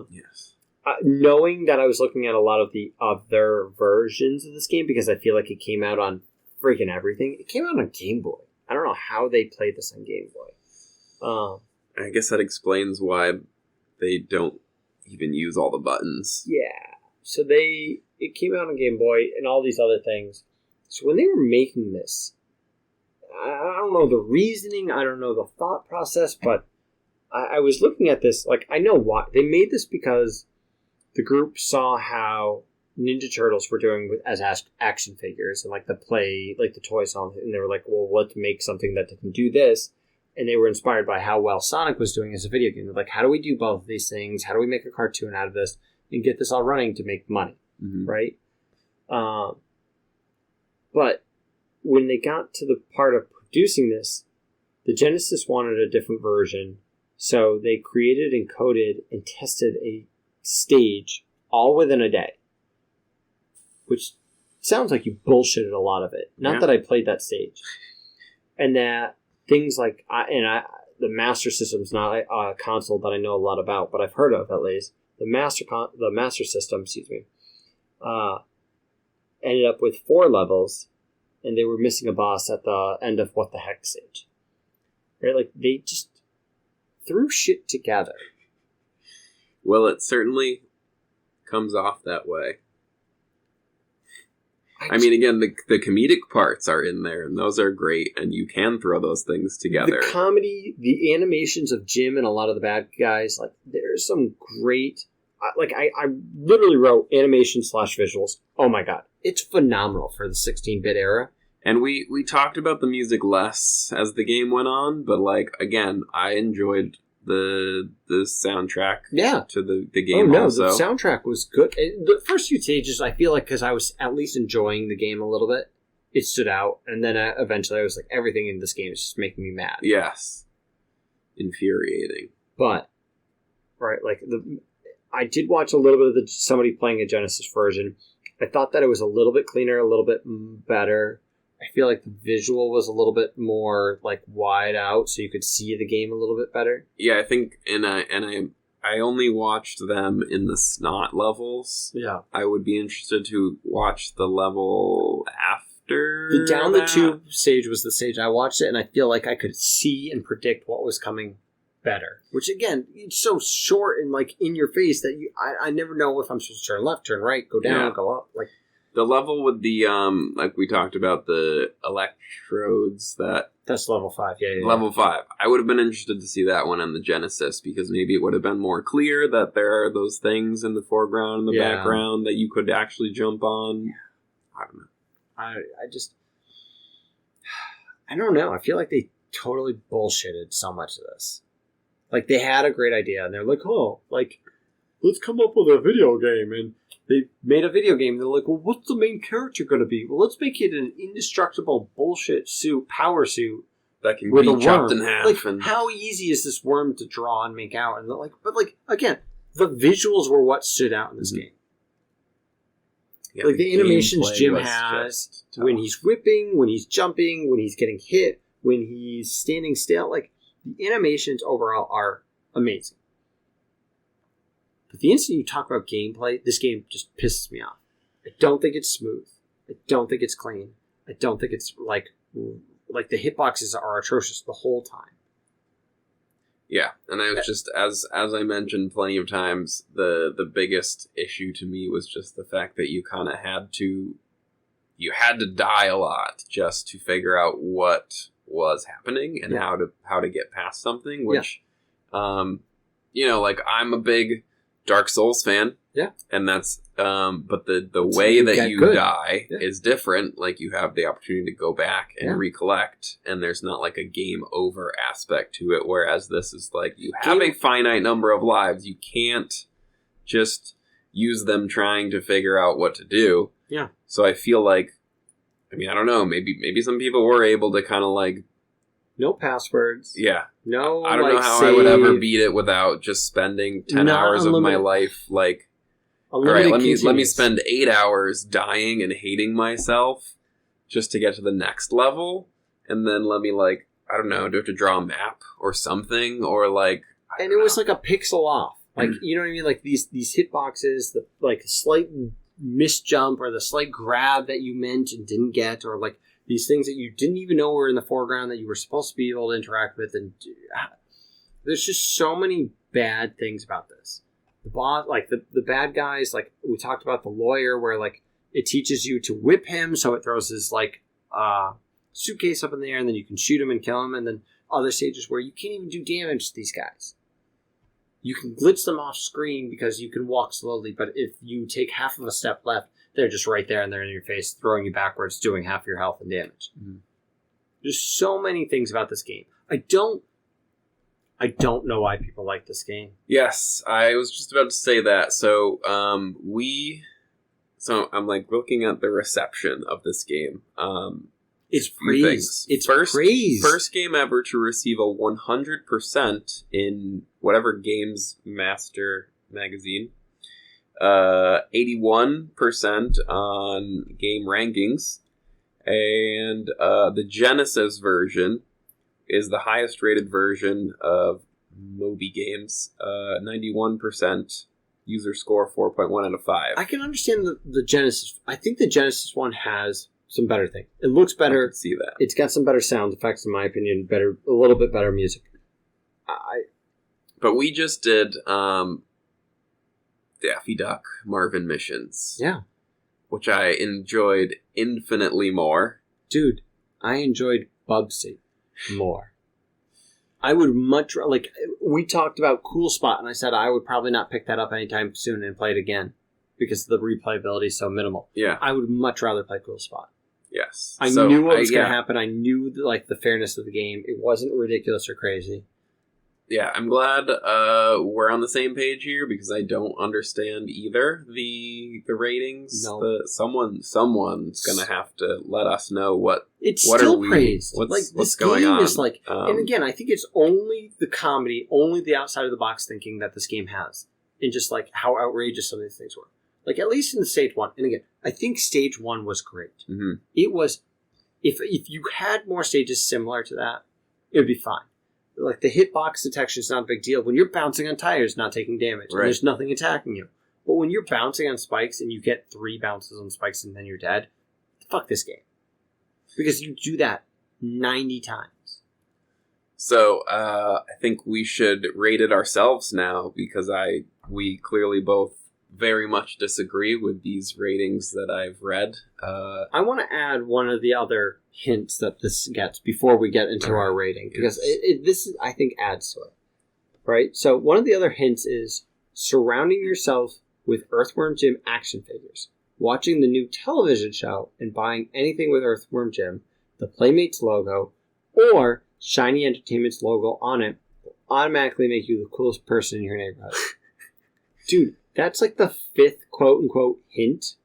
Yes. Knowing that I was looking at a lot of the other versions of this game, because I feel like it came out on freaking everything. It came out on Game Boy. I don't know how they played this on Game Boy. I guess that explains why they don't even use all the buttons. Yeah. So it came out on Game Boy and all these other things. So when they were making this, I don't know the reasoning, I don't know the thought process, but I was looking at this, like, I know why. They made this because the group saw how Ninja Turtles were doing as action figures and, like, the toy song, and they were like, well, let's make something that can do this. And they were inspired by how well Sonic was doing as a video game. They're like, how do we do both of these things? How do we make a cartoon out of this and get this all running to make money? Mm-hmm. Right? But when they got to the part of producing this, the Genesis wanted a different version. So they created, encoded, and tested a stage all within a day. Which sounds like you bullshitted a lot of it. Not that I played that stage. And that things like the Master System's not a console that I know a lot about, but I've heard of at least. The Master System, ended up with 4 levels, and they were missing a boss at the end of What the Heck stage. Right? Like, they just threw shit together. Well, it certainly comes off that way. I mean, again, the comedic parts are in there, and those are great, and you can throw those things together. The comedy, the animations of Jim and a lot of the bad guys, like, there's some great... I literally wrote animation / visuals. Oh my god. It's phenomenal for the 16-bit era. And we talked about the music less as the game went on, but, like, again, I enjoyed the soundtrack to the game. Oh no, also. the soundtrack was good. The first few stages, I feel like, because I was at least enjoying the game a little bit, it stood out, and then eventually I was like, everything in this game is just making me mad. Yes. Infuriating. But, right, like, I did watch a little bit of somebody playing a Genesis version. I thought that it was a little bit cleaner, a little bit better. I feel like the visual was a little bit more, like, wide out, so you could see the game a little bit better. Yeah, I think, I only watched them in the snot levels. Yeah. I would be interested to watch the level after the Down that. the Tube stage was the stage I watched it, and I feel like I could see and predict what was coming better. Which, again, it's so short and, like, in your face that I never know if I'm supposed to turn left, turn right, go down, go up, like... The level with the, like we talked about, the electrodes that... That's level 5, yeah. Level 5. I would have been interested to see that one on the Genesis, because maybe it would have been more clear that there are those things in the foreground and the background that you could actually jump on. I don't know. I don't know. I feel like they totally bullshitted so much of this. Like, they had a great idea, and they're like, oh, like, let's come up with a video game, and... They made a video game. They're like, well, what's the main character going to be? Well, let's make it an indestructible bullshit power suit. That can be chopped in half. Like, how easy is this worm to draw and make out? And like, but like, again, the visuals were what stood out in this game. Yeah, like, the animations Jim has, when he's whipping, when he's jumping, when he's getting hit, when he's standing still. Like, the animations overall are amazing. But the instant you talk about gameplay, this game just pisses me off. I don't think it's smooth. I don't think it's clean. I don't think it's like the hitboxes are atrocious the whole time. Yeah, and I was just, as I mentioned plenty of times, the biggest issue to me was just the fact that you kind of had to die a lot just to figure out what was happening and how to get past something, which, like, I'm a big Dark Souls fan. Yeah. And that's, but the way that you die is different. Like, you have the opportunity to go back and recollect, and there's not like a game over aspect to it, whereas this is like, you have a finite number of lives. You can't just use them trying to figure out what to do. Yeah. So I feel like, I mean, I don't know, maybe some people were able to kind of like, no passwords. Yeah. No, I don't know how I would ever beat it without just spending 10 hours of my life, like, all right, let me spend 8 hours dying and hating myself just to get to the next level, and then let me, like, I don't know, do I have to draw a map or something, or, like... And it was like a pixel off. Like, you know what I mean? Like, these hitboxes, the, like, slight misjump or the slight grab that you meant and didn't get, or, like, these things that you didn't even know were in the foreground that you were supposed to be able to interact with. And there's just so many bad things about this. The boss, like the bad guys, like we talked about the lawyer, where like it teaches you to whip him, so it throws his like suitcase up in the air, and then you can shoot him and kill him. And then other stages where you can't even do damage to these guys. You can glitch them off screen because you can walk slowly, but if you take half of a step left, they're just right there and they're in your face, throwing you backwards, doing half your health and damage. Mm-hmm. There's so many things about this game. I don't know why people like this game. Yes, I was just about to say that. So, I'm like looking at the reception of this game. It's praised. It's praised. First game ever to receive a 100% in whatever Games Master magazine. 81% on Game Rankings, and the Genesis version is the highest rated version of Moby Games. 91% user score, 4.1 out of 5. I can understand the Genesis. I think the Genesis one has some better thing. It looks better. I can see that. It's got some better sound effects, in my opinion. A little bit better music. But we just did Daffy Duck Marvin missions. Yeah. Which I enjoyed infinitely more. Dude, I enjoyed Bubsy more. I would much... Like, we talked about Cool Spot, and I said I would probably not pick that up anytime soon and play it again because the replayability is so minimal. Yeah. I would much rather play Cool Spot. Yes. I knew what was going to happen. I knew, the fairness of the game. It wasn't ridiculous or crazy. Yeah, I'm glad we're on the same page here because I don't understand either the ratings. No. Someone's gonna have to let us know what still praised. What's going on. Is and again, I think it's only the comedy, only the outside of the box thinking that this game has, and just how outrageous some of these things were. At least in the stage 1, and again, I think stage 1 was great. Mm-hmm. It was, if you had more stages similar to that, it would be fine. The hitbox detection is not a big deal. When you're bouncing on tires, not taking damage, and there's nothing attacking you. But when you're bouncing on spikes and you get 3 bounces on spikes and then you're dead, fuck this game. Because you do that 90 times. So, I think we should rate it ourselves now because we clearly both very much disagree with these ratings that I've read. I want to add one of the other hints that this gets before we get into our rating, because this I think adds to it. Right? So one of the other hints is surrounding yourself with Earthworm Jim action figures, watching the new television show and buying anything with Earthworm Jim, the Playmates logo, or Shiny Entertainment's logo on it will automatically make you the coolest person in your neighborhood. Dude, that's the 5th quote-unquote hint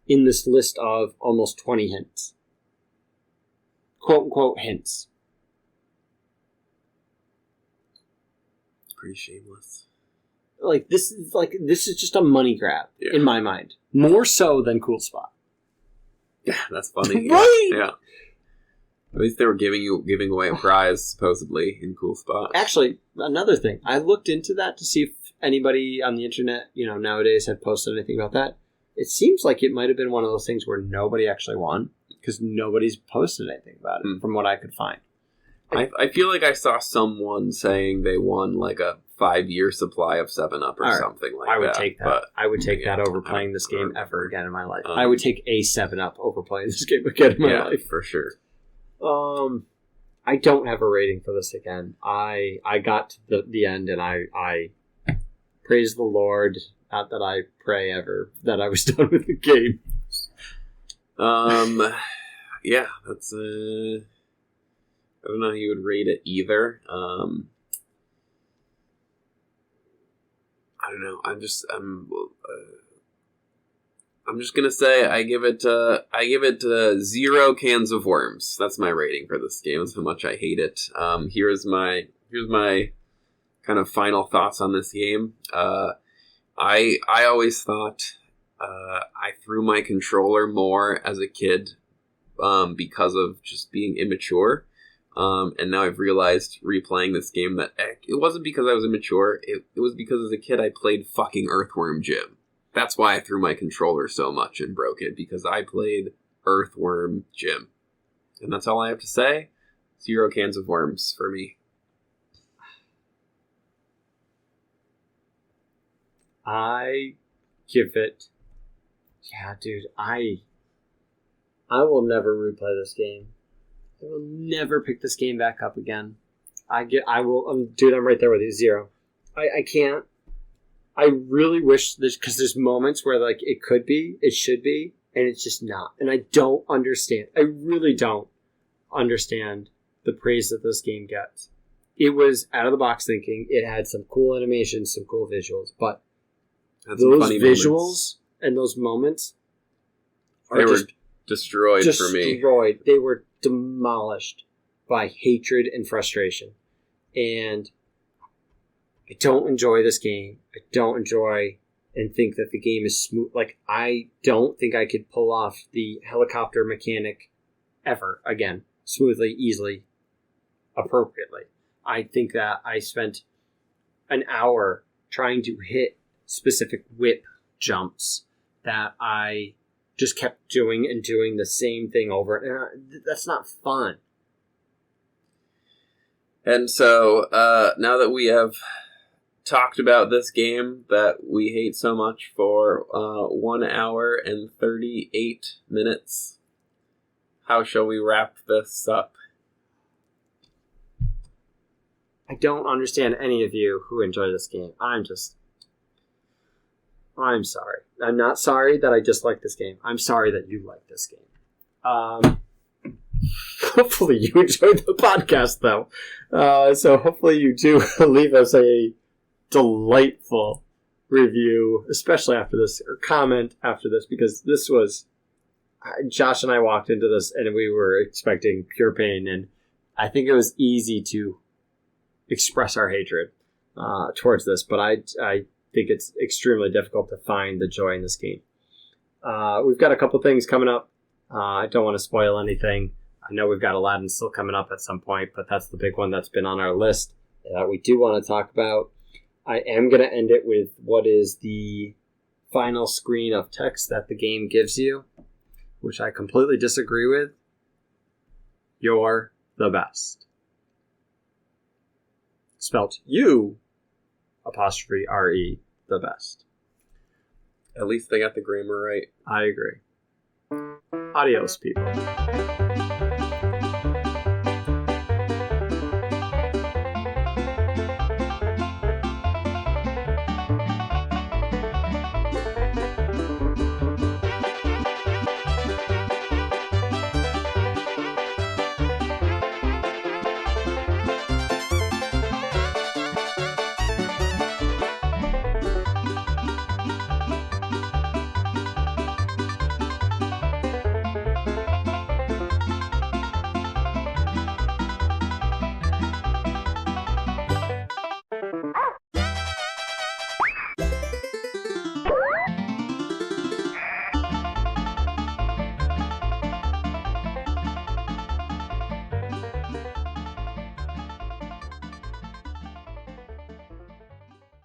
in this list of almost 20 hints. Quote-unquote hints. Pretty shameless. This is just a money grab, in my mind. More so than Cool Spot. Yeah, that's funny. Right? Yeah. At least they were giving away a prize, supposedly, in Cool Spot. Actually, another thing. I looked into that to see if anybody on the internet, nowadays had posted anything about that. It seems like it might have been one of those things where nobody actually won, because nobody's posted anything about it, from what I could find. I feel like I saw someone saying they won a 5-year supply of 7-Up or something like that. I would take that. But, I would take that over playing this game ever again in my life. I would take a 7-Up over playing this game again in my life. For sure. I don't have a rating for this again. I got to the end and I praise the Lord. Not that I pray ever that I was done with the game. Yeah, that's I don't know how you would rate it either. I don't know. I'm just gonna say I give it 0 cans of worms. That's my rating for this game. That's how much I hate it. Here's my kind of final thoughts on this game. I always thought I threw my controller more as a kid because of just being immature. And now I've realized replaying this game that it wasn't because I was immature. It was because as a kid I played fucking Earthworm Jim. That's why I threw my controller so much and broke it, because I played Earthworm Jim. And that's all I have to say. 0 cans of worms for me. I give it... Yeah, dude, I will never replay this game. I will never pick this game back up again. Dude, I'm right there with you. 0. I can't. I really wish because there's moments where it could be, it should be, and it's just not. And I don't understand. I really don't understand the praise that this game gets. It was out of the box thinking. It had some cool animations, some cool visuals, but those visuals and those moments were destroyed for me. They were demolished by hatred and frustration. And I don't enjoy this game. I don't enjoy and think that the game is smooth. I don't think I could pull off the helicopter mechanic ever again, smoothly, easily, appropriately. I think that I spent an hour trying to hit specific whip jumps that I just kept doing and doing the same thing over. And that's not fun. And so, now that we have talked about this game that we hate so much for 1 hour and 38 minutes, how shall we wrap this up? I don't understand any of you who enjoy this game. I'm sorry. I'm not sorry that I dislike this game. I'm sorry that you like this game. Hopefully you enjoyed the podcast, though. So hopefully you do leave us a delightful review, especially after this, or comment after this, because this was... Josh and I walked into this and we were expecting pure pain, and I think it was easy to express our hatred towards this, but I think it's extremely difficult to find the joy in this game. We've got a couple things coming up. I don't want to spoil anything. I know we've got Aladdin still coming up at some point, but that's the big one that's been on our list that we do want to talk about. I am going to end it with what is the final screen of text that the game gives you, which I completely disagree with. You're the best. Spelt U apostrophe R-E, the best. At least they got the grammar right. I agree. Adios, people.